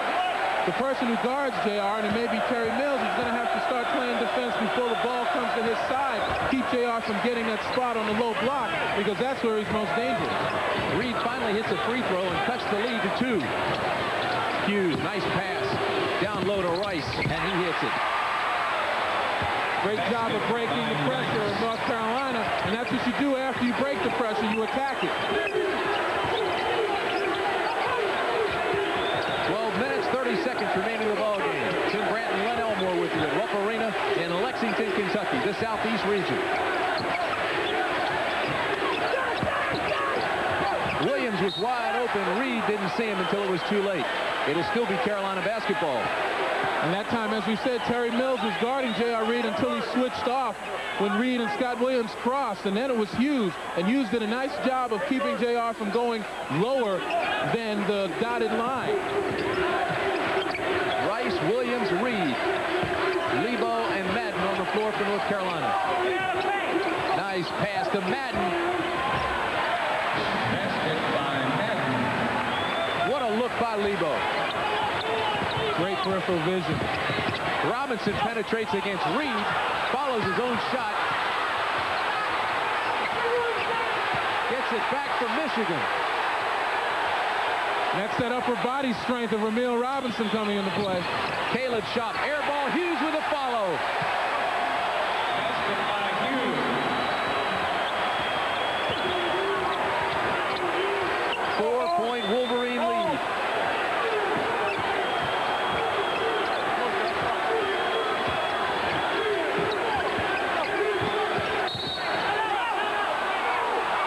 The person who guards J.R., and it may be Terry Mills, is going to have to start playing defense before the ball comes to his side. Keep J.R. from getting that spot on the low block because that's where he's most dangerous. Reed finally hits a free throw and cuts the lead to 2. Hughes, nice pass. Down low to Rice, and he hits it. Great job of breaking the pressure in North Carolina, and that's what you do after you break the pressure, you attack it. 12 minutes, 30 seconds remaining in the ball game. Tim Brandt and Len Elmore with you at Rupp Arena in Lexington, Kentucky, the Southeast region. Williams was wide open. Reed didn't see him until it was too late. It'll still be Carolina basketball. And that time, as we said, Terry Mills was guarding J.R. Reed until he switched off when Reed and Scott Williams crossed, and then it was Hughes. And Hughes did a nice job of keeping J.R. from going lower than the dotted line. Rice, Williams, Reed, Lebo, and Madden on the floor for North Carolina. Nice pass to Madden. What a look by Lebo. Great peripheral vision. Robinson penetrates against Reed, follows his own shot. Gets it back for Michigan. That's that upper body strength of Ramil Robinson coming into play. Caleb shot, air ball, Hughes with a follow. 4-point Wolverine lead.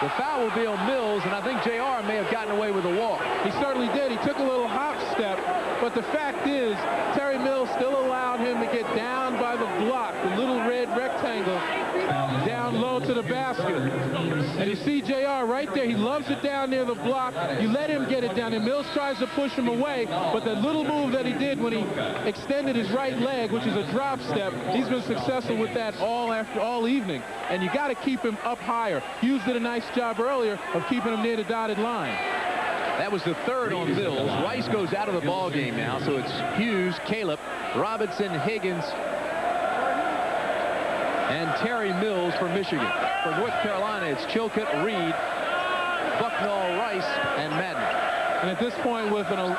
The foul will be on Mills, and I think JR may have gotten away with a walk. He certainly did. He took a little hop step, but the fact is, Terry Mills still allowed him to get down by the block, the little red rectangle, down low to the basket. And you see JR right there. He loves it down near the block. You let him get it down there. Mills tries to push him away, but that little move that he did when he extended his right leg, which is a drop step, he's been successful with that all evening. And you got to keep him up higher. Hughes did a nice job earlier of keeping him near the dotted line. That was the third on Mills. Rice goes out of the ball game now, so it's Hughes, Caleb, Robinson, Higgins, and Terry Mills for Michigan. For North Carolina, it's Chilcutt, Reed, Bucknall, Rice, and Madden. And at this point, with a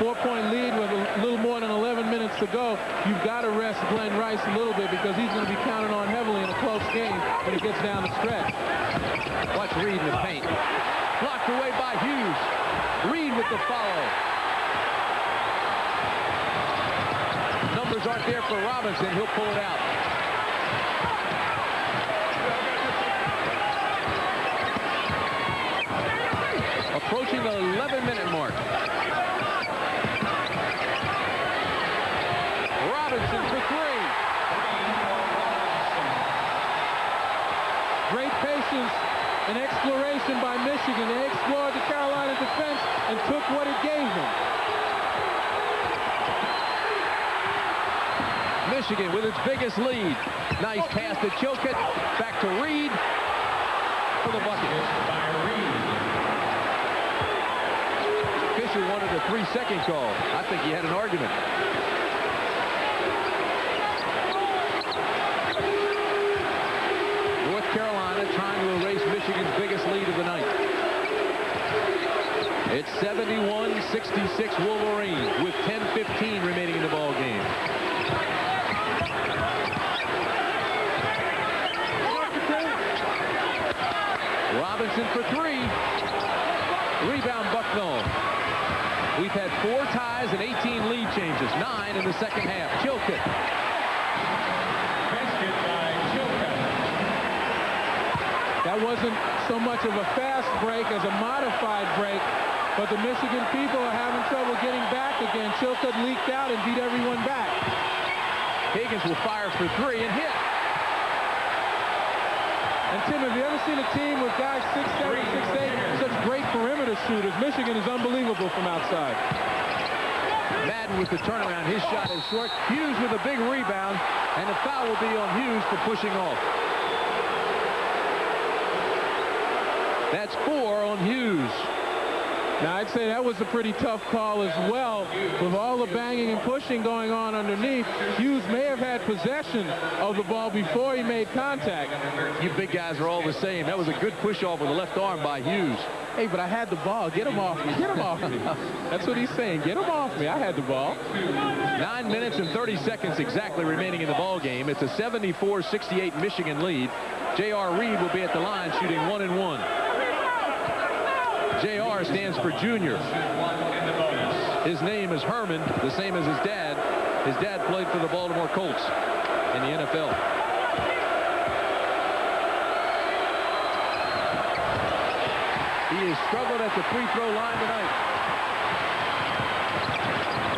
4-point lead with a little more than 11 minutes to go, you've got to rest Glenn Rice a little bit because he's going to be counted on heavily in a close game when he gets down the stretch. Watch Reed in the paint. Blocked away by Hughes. Reed with the follow. Numbers aren't there for Robinson. He'll pull it out. Approaching the 11-minute mark. Robinson for three. Great patience and exploration by Michigan. They explored the Carolina defense and took what it gave them. Michigan with its biggest lead. Nice pass to Chilcutt. Back to Reed for the bucket. Fisher wanted a 3-second call. I think he had an argument. North Carolina trying to erase Michigan's biggest lead of the night. It's 71-66 Wolverines with 10:15 remaining in the ball game. Robinson for three. Rebound Bucknall. We've had 4 ties and 18 lead changes. 9 in the second half. Chilcutt. That wasn't so much of a fast break as a modified break, but the Michigan people are having trouble getting back again. Chilcutt leaked out and beat everyone back. Higgins will fire for 3 and hit. And Tim, have you ever seen a team with guys 6'7", 6'8", such great perimeter shooters? Michigan is unbelievable from outside. Madden with the turnaround. His shot is short. Hughes with a big rebound, and the foul will be on Hughes for pushing off. That's 4 on Hughes. Now, I'd say that was a pretty tough call as well. With all the banging and pushing going on underneath, Hughes may have had possession of the ball before he made contact. You big guys are all the same. That was a good push-off with the left arm by Hughes. Hey, but I had the ball. Get him off me. Get him off me. That's what he's saying. Get him off me. I had the ball. 9 minutes and 30 seconds exactly remaining in the ball game. It's a 74-68 Michigan lead. J.R. Reed will be at the line shooting 1 and 1. JR stands for junior. His name is Herman, the same as his dad. His dad played for the Baltimore Colts in the NFL. He has struggled at the free throw line tonight.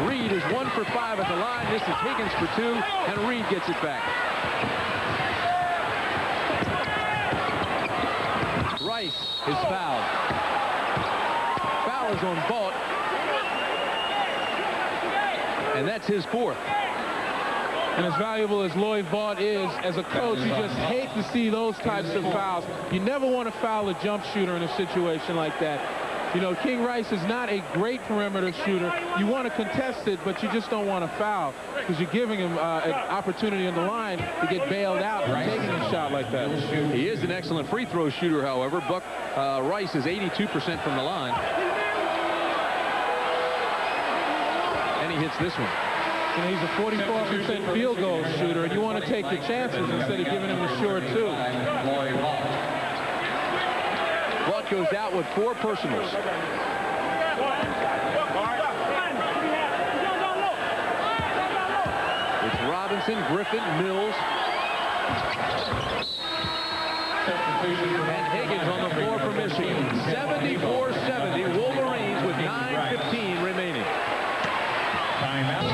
Reed is 1 for 5 at the line. This is Higgins for 2, and Reed gets it back. Rice is fouled. Foul is on Vaught, and that's his 4th. And as valuable as Lloyd Vaught is, as a coach, you just hate to see those types of fouls. You never want to foul a jump shooter in a situation like that. You know, King Rice is not a great perimeter shooter. You want to contest it, but you just don't want to foul because you're giving him an opportunity on the line to get bailed out for taking a shot like that. He is an excellent free throw shooter, however. Rice is 82% from the line. And he hits this one. You know, he's a 44% field goal shooter, and you want to take the chances instead of giving him the sure 2. Vaught goes out with 4 personals. It's Robinson, Griffin, Mills, and Higgins on the floor for Michigan. 74-70, Wolverines with 9:15 remaining. Timeout.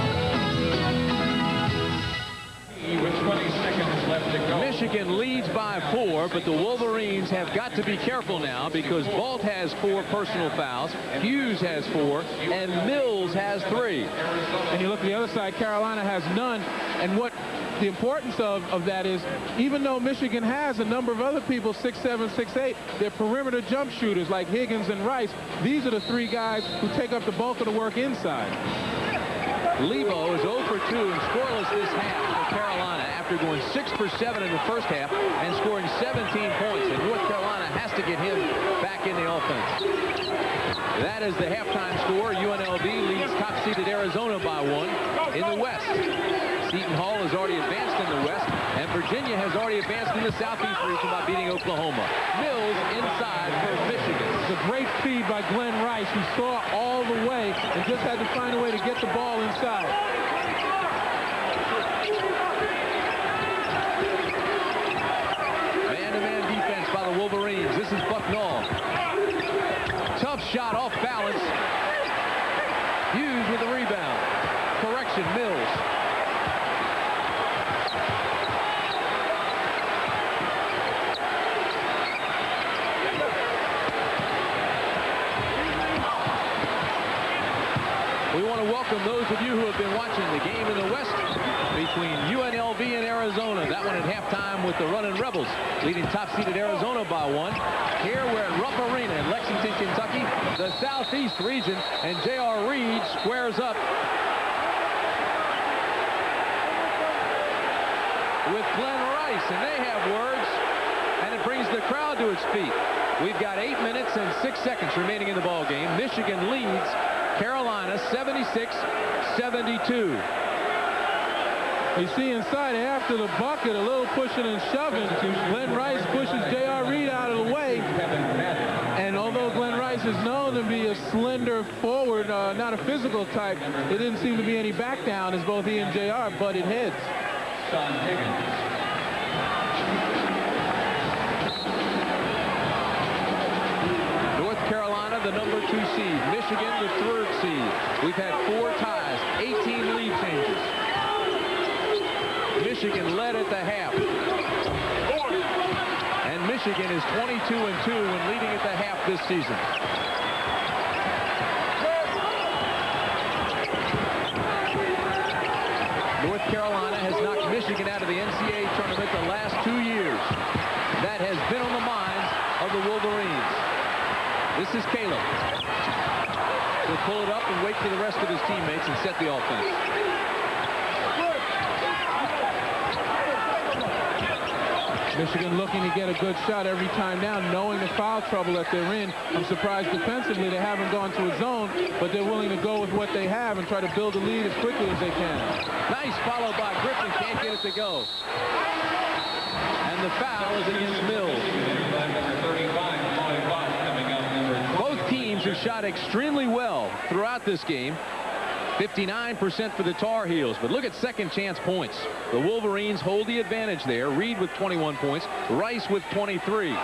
With 20 seconds left to go. Michigan leads by 4, but the Wolverines have got to be careful now because Vaught has 4 personal fouls, Hughes has 4, and Mills has 3. And you look at the other side, Carolina has none. And what the importance of that is, even though Michigan has a number of other people, 6'7", 6'8", they're perimeter jump shooters like Higgins and Rice. These are the 3 guys who take up the bulk of the work inside. Lebo is 0 for 2 and scoreless this half for Carolina after going 6 for 7 in the first half and scoring 17 points. And North Carolina has to get him back in the offense. That is the halftime score. UNLV leads top-seeded Arizona by 1 in the West. Seton Hall has already advanced in the West, and Virginia has already advanced in the Southeast region by beating Oklahoma. Mills inside for Michigan. It's a great feed by Glenn Rice, who saw all the way and just had to find a way to get the ball inside. Man-to-man defense by the Wolverines. This is Bucknall. Tough shot off balance. Hughes with the rebound. Correction, Mills. We want to welcome those of you who have been watching the game in the West between UNLV and Arizona. That one at halftime with the Runnin' Rebels leading top-seeded Arizona by 1. Here we're at Rupp Arena in Lexington, Kentucky, the Southeast region, and J.R. Reed squares up with Glenn Rice, and they have words, and it brings the crowd to its feet. We've got 8 minutes and 6 seconds remaining in the ball game. Michigan leads Carolina 76-72. You see inside after the bucket, a little pushing and shoving. Glenn Rice pushes J.R. Reed out of the way. And although Glenn Rice is known to be a slender forward, not a physical type, there didn't seem to be any back down as both he and J.R. butted heads. Sean Higgins. North Carolina, the number 2 seed. Michigan, the 3rd seed. We've had 4 ties, 18 lead changes. Michigan led at the half. And Michigan is 22-2 when leading at the half this season. North Carolina has knocked Michigan out of the NCAA tournament the last 2 years. That has been on the minds of the Wolverines. This is Caleb. He'll pull it up and wait for the rest of his teammates and set the offense. Michigan looking to get a good shot every time now, knowing the foul trouble that they're in. I'm surprised defensively they haven't gone to a zone, but they're willing to go with what they have and try to build a lead as quickly as they can. Nice follow by Griffin, can't get it to go. And the foul is against Mills. Both teams have shot extremely well throughout this game. 59% for the Tar Heels, but look at second chance points. The Wolverines hold the advantage there. Reed with 21 points, Rice with 23.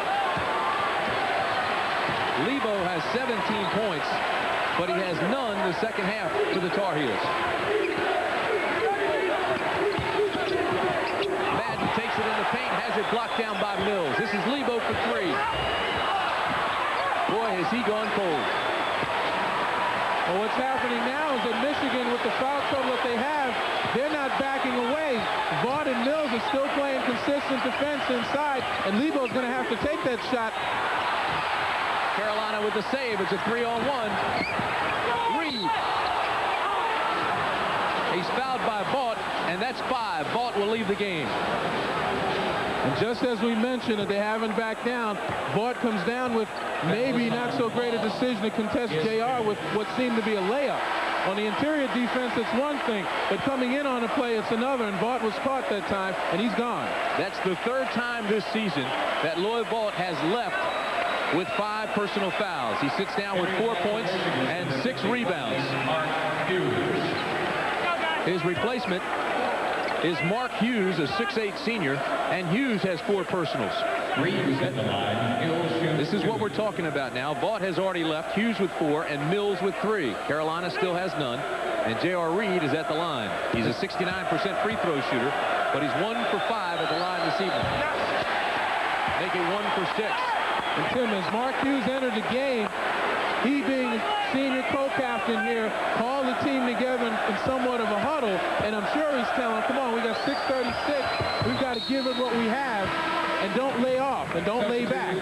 Lebo has 17 points, but he has none the second half for the Tar Heels. Madden takes it in the paint, has it blocked down by Mills. This is Lebo for three. Boy, has he gone cold. Well, what's happening now is that Michigan, with the foul trouble that they have, they're not backing away. Vaught and Mills are still playing consistent defense inside, and Lebo's going to have to take that shot. Carolina with the save. It's a 3-on-1. Reed. He's fouled by Vaught, and that's 5. Vaught will leave the game. And just as we mentioned that they haven't backed down, Vaught comes down with maybe not so great a decision to contest JR with what seemed to be a layup. On the interior defense, it's one thing, but coming in on a play, it's another, and Vaught was caught that time, and he's gone. That's the third time this season that Lloyd Vaught has left with 5 personal fouls. He sits down with 4 points and 6 rebounds. His replacement is Mark Hughes, a 6'8 senior, and Hughes has 4 personals. This is what we're talking about now. Vaught has already left, Hughes with 4 and Mills with 3. Carolina still has none, and J.R. Reed is at the line. He's a 69% free throw shooter, but he's 1 for 5 at the line this evening. Make it 1 for 6. And Tim, as Mark Hughes entered the game, he being senior co-captain here, called the team together in somewhat of a huddle, and I'm sure he's telling them, come on, we got 6:36, we've got to give it what we have, and don't lay off, and don't lay back.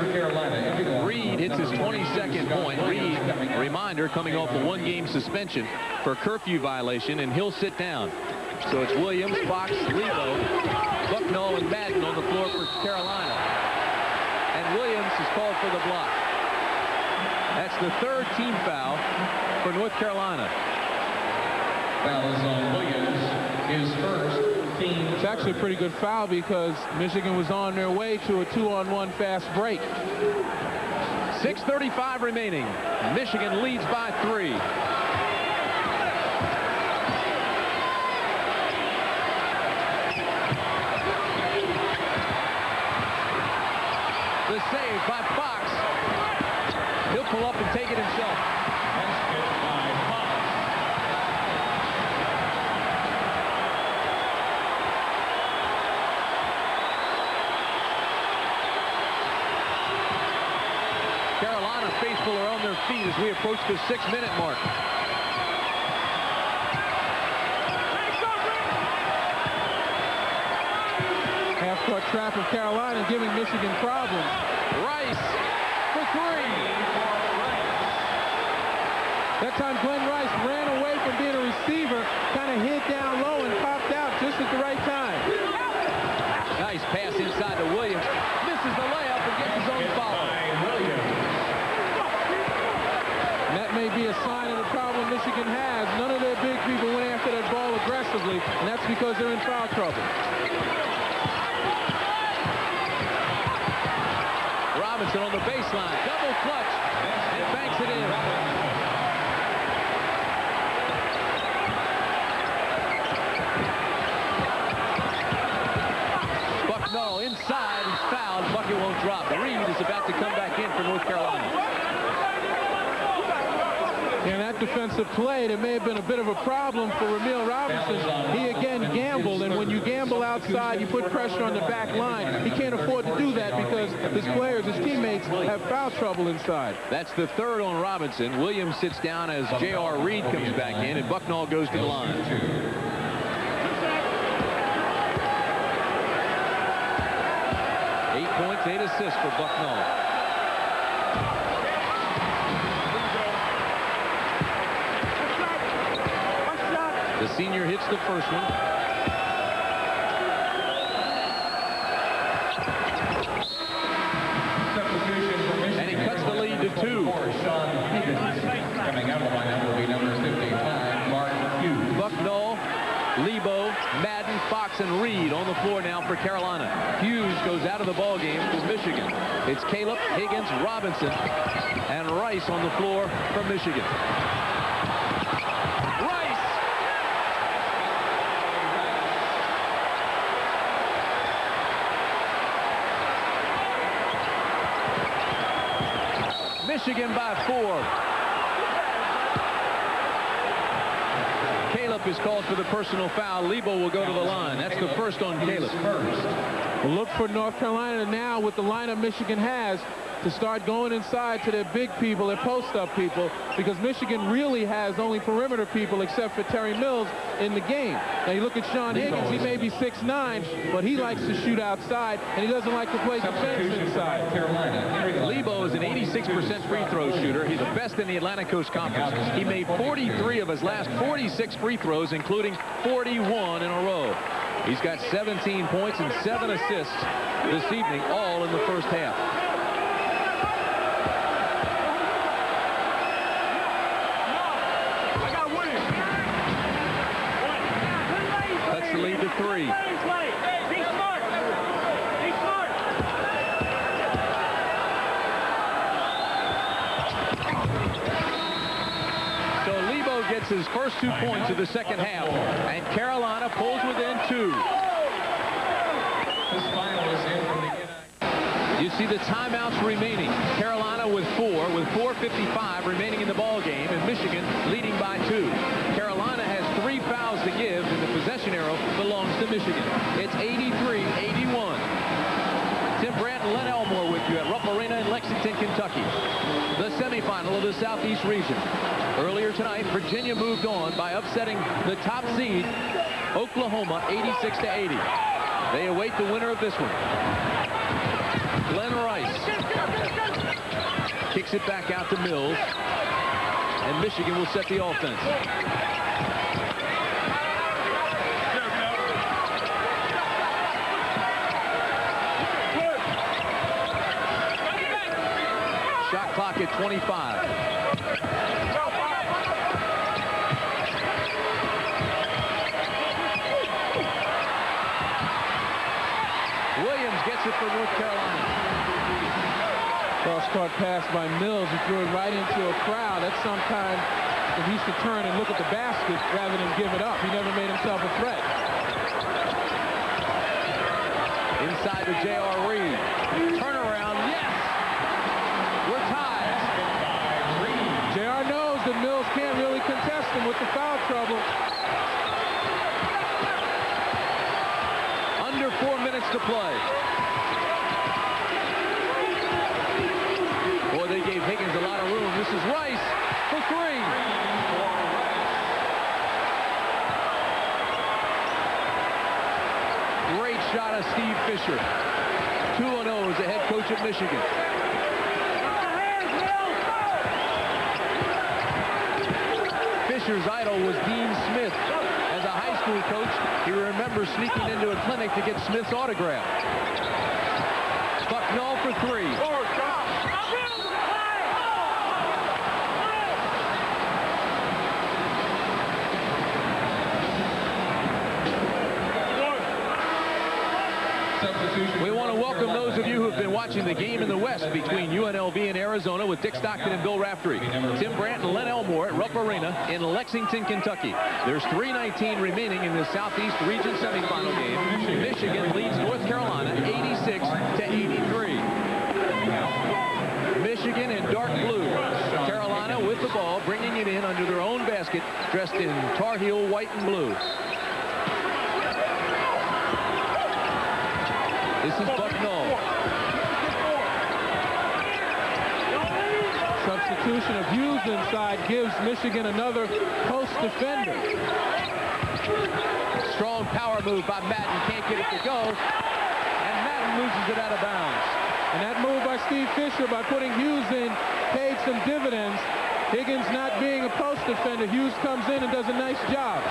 Reed hits his 22nd point. Reed, reminder, coming off a 1-game suspension for curfew violation, and he'll sit down. So it's Williams, Fox, Lebo, Bucknall, and Madden on the floor for Carolina. And Williams is called for the block. That's the 3rd team foul for North Carolina. Foul is on Williams, his first team. It's actually a pretty good foul because Michigan was on their way to a 2-on-1 fast break. 6:35 remaining. Michigan leads by 3. The save by Fox. He'll pull up and take it himself. Carolina faithful are on their feet as we approach the 6-minute mark. Half-court trap of Carolina giving Michigan problems. Rice for 3. That time Glenn Rice ran away from being a receiver, kind of hid down low and popped out just at the right time. Nice pass inside to Williams. Misses the layup and gets his own foul. And that may be a sign of the problem Michigan has. None of their big people went after that ball aggressively, and that's because they're in foul trouble. Robinson on the baseline. Double clutch and banks it in. Bucknall inside. He's fouled. Bucket won't drop. Reed is about to come back in for North Carolina. In that defensive play, there may have been a bit of a problem for Ramil Robinson. He again gambled, and when you gamble outside, you put pressure on the back line. He can't afford to do that because his players, his teammates, have foul trouble inside. That's the 3rd on Robinson. Williams sits down as J.R. Reed comes back in, and Bucknall goes to the line. 8 points, 8 assists for Bucknall. The senior hits the first one. And he cuts the lead to 2. Coming out of the lineup will be number 55, Mark Hughes. Bucknall, Lebo, Madden, Fox, and Reed on the floor now for Carolina. Hughes goes out of the ball game for Michigan. It's Caleb, Higgins, Robinson, and Rice on the floor for Michigan. Michigan by 4. Caleb is called for the personal foul. Lebo will go to the line. That's the first on Caleb. Well, look for North Carolina now with the lineup Michigan has to start going inside to their big people, their post-up people, because Michigan really has only perimeter people except for Terry Mills in the game. Now you look at Sean Higgins, he may be 6'9", but he likes to shoot outside, and he doesn't like to play defense inside. Lebo is an 86% free throw shooter. He's the best in the Atlantic Coast Conference. He made 43 of his last 46 free throws, including 41 in a row. He's got 17 points and 7 assists this evening, all in the first half. That's the lead to 3. So Lebo gets his first 2 points of the second half, and Carolina pulls within 2. You see the timeouts remaining. Carolina with 4, with 4:55 remaining in the ball game, and Michigan leading by 2. Carolina has 3 fouls to give, and the possession arrow belongs to Michigan. It's 83-81. Tim Brandt and Len Elmore with you at Rupp Arena in Lexington, Kentucky. The semifinal of the Southeast region. Earlier tonight, Virginia moved on by upsetting the top seed, Oklahoma, 86-80. They await the winner of this one. Glenn Rice kicks it back out to Mills, and Michigan will set the offense. Shot clock at 25. Williams gets it for North Carolina. Cross-court pass by Mills. He threw it right into a crowd. That's sometimes if he should turn and look at the basket rather than give it up. He never made himself a threat. Inside to J.R. Reed. Turnaround, yes! We're tied. J.R. knows that Mills can't really contest him with the foul trouble. Under 4 minutes to play. Boy, they gave Higgins a lot of room. This is Rice for 3. Great shot of Steve Fisher. 2-0 as the head coach of Michigan. Fisher's idol was Dean Smith. As a high school coach, he remembers sneaking into a clinic to get Smith's autograph. Bucknell for 3. We want to welcome those of you who have been watching the game in the West between UNLV and Arizona with Dick Stockton and Bill Raftery. Tim Brandt and Len Elmore at Rupp Arena in Lexington, Kentucky. There's 3:19 remaining in the Southeast Region semifinal game. Michigan leads North Carolina 86-83. Michigan in dark blue. Carolina with the ball, bringing it in under their own basket, dressed in Tar Heel white and blue. This is Bucknell. Substitution of Hughes inside gives Michigan another post defender. Strong power move by Madden. Can't get it to go. And Madden loses it out of bounds. And that move by Steve Fisher by putting Hughes in paid some dividends. Higgins not being a post defender. Hughes comes in and does a nice job.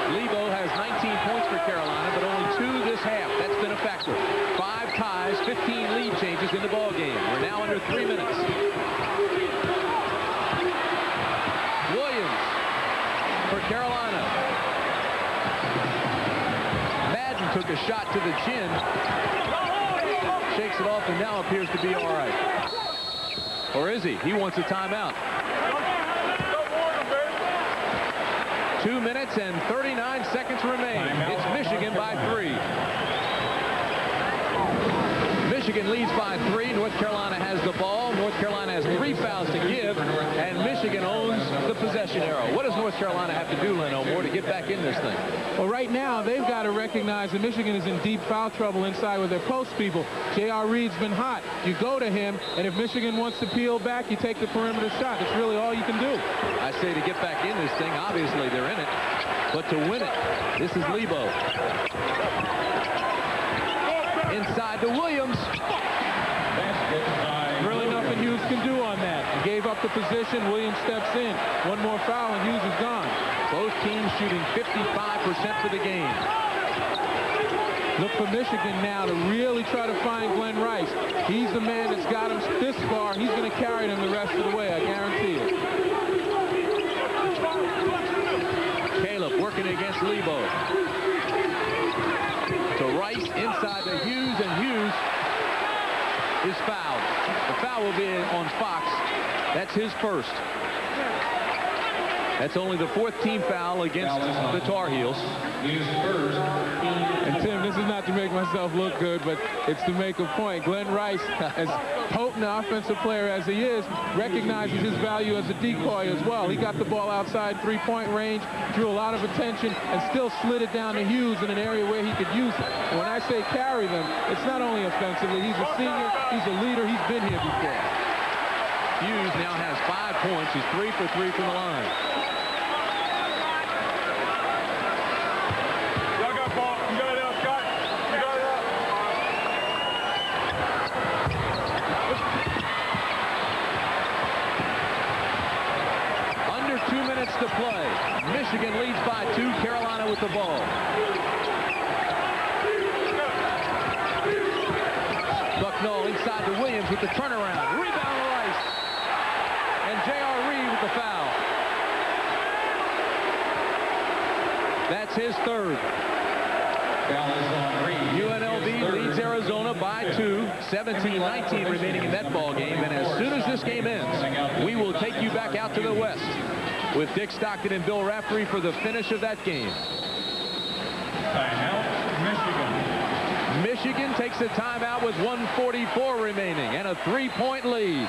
Lebo has 19 points for Carolina, but only 2 this half. That's been a factor. 5 ties, 15 lead changes in the ball game. We're now under 3 minutes. Williams for Carolina. Madden took a shot to the chin. Shakes it off and now appears to be all right. Or is he? He wants a timeout. 2 minutes and 39 seconds remain. It's Michigan by 3. Michigan leads by 3. North Carolina has the ball. North Carolina has 3 fouls to give, and Michigan owns the possession arrow. What does North Carolina have to do, Leno Moore, to get back in this thing? Well, right now, they've got to recognize that Michigan is in deep foul trouble inside with their post people. J.R. Reed's been hot. You go to him, and if Michigan wants to peel back, you take the perimeter shot. It's really all you can do. I say to get back in this thing, obviously they're in it, but to win it, this is Lebo. Inside to Williams. Really nothing Hughes can do on that. He gave up the position. Williams steps in. One more foul, and Hughes is gone. Both teams shooting 55% for the game. Look for Michigan now to really try to find Glenn Rice. He's the man that's got him this far. He's going to carry them the rest of the way, I guarantee it. Caleb working against Lebo. To Rice, inside to Hughes, and Hughes is fouled. The foul will be on Fox. That's his first. That's only the 4th team foul against the Tar Heels. And Tim, this is not to make myself look good, but it's to make a point. Glenn Rice, as potent an offensive player as he is, recognizes his value as a decoy as well. He got the ball outside three-point range, drew a lot of attention, and still slid it down to Hughes in an area where he could use it. And when I say carry them, it's not only offensively. He's a senior, he's a leader, he's been here before. Hughes now has 5 points. He's 3 for 3 from the line. To play. Michigan leads by 2. Carolina with the ball. Bucknell inside to Williams with the turnaround. Rebound to Rice. And J.R. Reed with the foul. That's his 3rd. UNLV leads Arizona by 2. 17-19 remaining in that ball game. And as soon as this game ends, we will take you back out to the West with Dick Stockton and Bill Raftery for the finish of that game. Timeout, Michigan. Michigan takes a timeout with 1:44 remaining and a 3-point lead.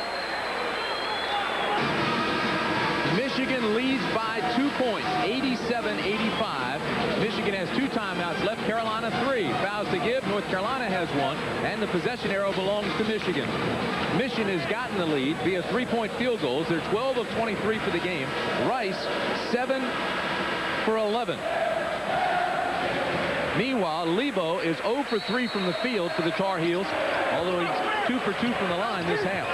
Michigan leads by 2 points, 87-85. Michigan has 2 timeouts left. Carolina 3. Fouls to give. North Carolina has 1. And the possession arrow belongs to Michigan. Michigan has gotten the lead via 3-point field goals. They're 12 of 23 for the game. Rice, 7 for 11. Meanwhile, Lebo is 0 for 3 from the field for the Tar Heels, although he's 2 for 2 from the line this half.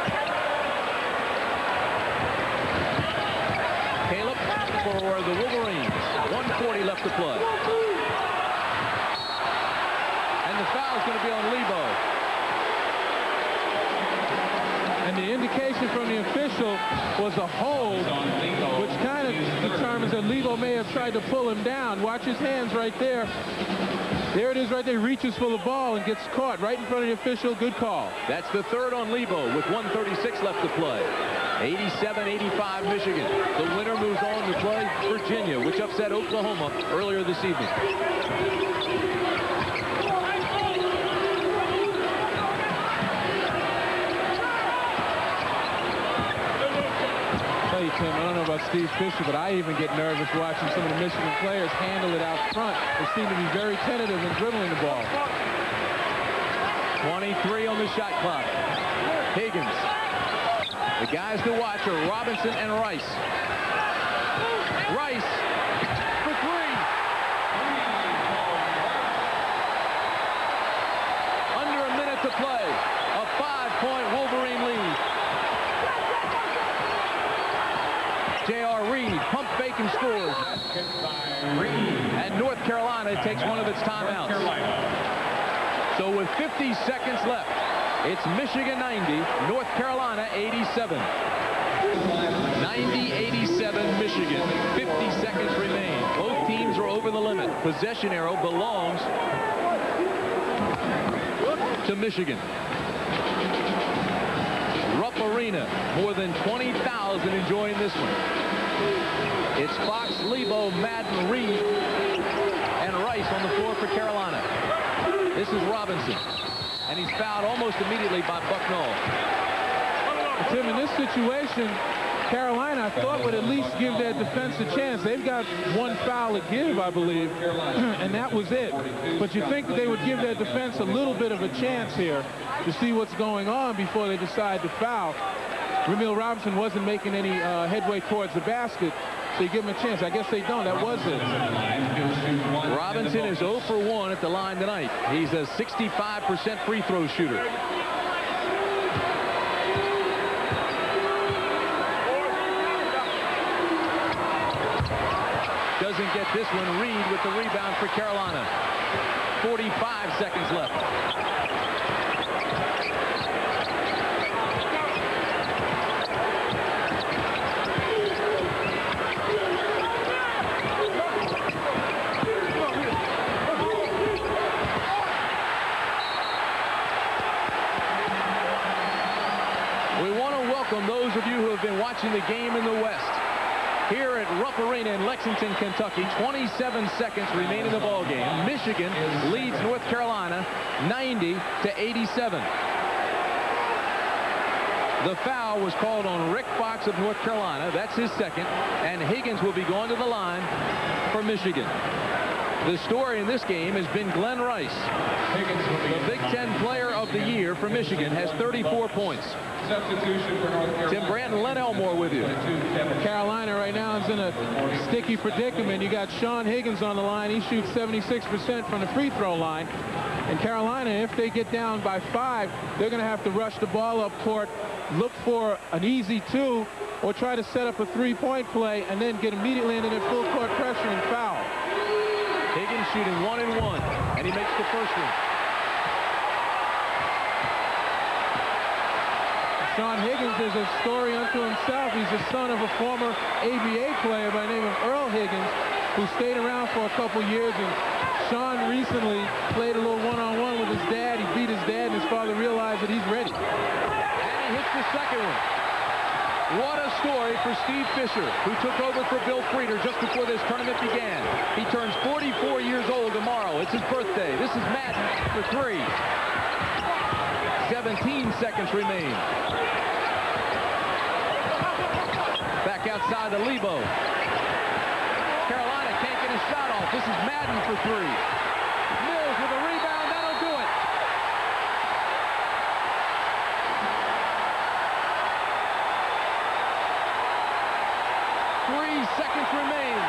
Caleb for the Wolverines. 1:40 left to play. And the foul is going to be on Lebo. And the indication from the official was a hold, which kind of determines that Lebo may have tried to pull him down. Watch his hands right there. There it is right there. Reaches for the ball and gets caught right in front of the official. Good call. That's the 3rd on Lebo with 1:36 left to play. 87-85 Michigan. The winner moves on to play Virginia, which upset Oklahoma earlier this evening. Tell you, Tim, I don't know about Steve Fisher, but I even get nervous watching some of the Michigan players handle it out front. They seem to be very tentative in dribbling the ball. 23 on the shot clock. Higgins. The guys to watch are Robinson and Rice. Rice for 3. Under a minute to play. A 5-point Wolverine lead. J.R. Reed, pump fake and scores. And North Carolina takes one of its timeouts. So with 50 seconds left, it's Michigan 90, North Carolina 87. 90-87 Michigan. 50 seconds remain. Both teams are over the limit. Possession arrow belongs to Michigan. Rupp Arena, more than 20,000 enjoying this one. It's Fox, Lebo, Madden, Reed, and Rice on the floor for Carolina. This is Robinson. and he's fouled almost immediately by Bucknell. Tim, in this situation, Carolina, I thought, would at least give their defense a chance. They've got one foul to give, I believe, and that was it. But you think that they would give their defense a little bit of a chance here to see what's going on before they decide to foul. Ramil Robinson wasn't making any headway towards the basket, so you give him a chance. I guess they don't. That was it. Robinson is 0 for 1 at the line tonight. He's a 65% free throw shooter. Doesn't get this one. Reed with the rebound for Carolina. 45 seconds left. We want to welcome those of you who have been watching the game in the West. Here at Rupp Arena in Lexington, Kentucky, 27 seconds remain in the ball game. Michigan leads North Carolina 90-87. The foul was called on Rick Fox of North Carolina. That's his second. And Higgins will be going to the line for Michigan. The story in this game has been Glenn Rice. The Big Ten Player of the Year for Michigan has 34 points. Substitution for North Carolina. Tim Brandt and Len Elmore with you. Carolina right now is in a sticky predicament. You got Sean Higgins on the line. He shoots 76% from the free throw line. And Carolina, if they get down by 5, they're going to have to rush the ball up court, look for an easy 2, or try to set up a 3-point play and then get immediately into their full court pressure and foul. Higgins shooting 1 and 1, and he makes the first one. Sean Higgins is a story unto himself. He's the son of a former ABA player by the name of Earl Higgins, who stayed around for a couple years. And Sean recently played a little one-on-one with his dad. He beat his dad, and his father realized that he's ready. And he hits the second one. What a story for Steve Fisher, who took over for Bill Frieder just before this tournament began. He turns 44 years old tomorrow. It's his birthday. This is Madden for 3. 17 seconds remain. Back outside to Lebo. Carolina can't get a shot off. This is Madden for 3. Mills with a rebound. That'll do it. Seconds remain.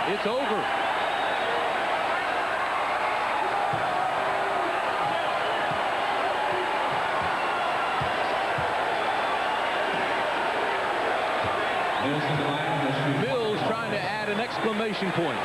It's over. Mills trying to add an exclamation point.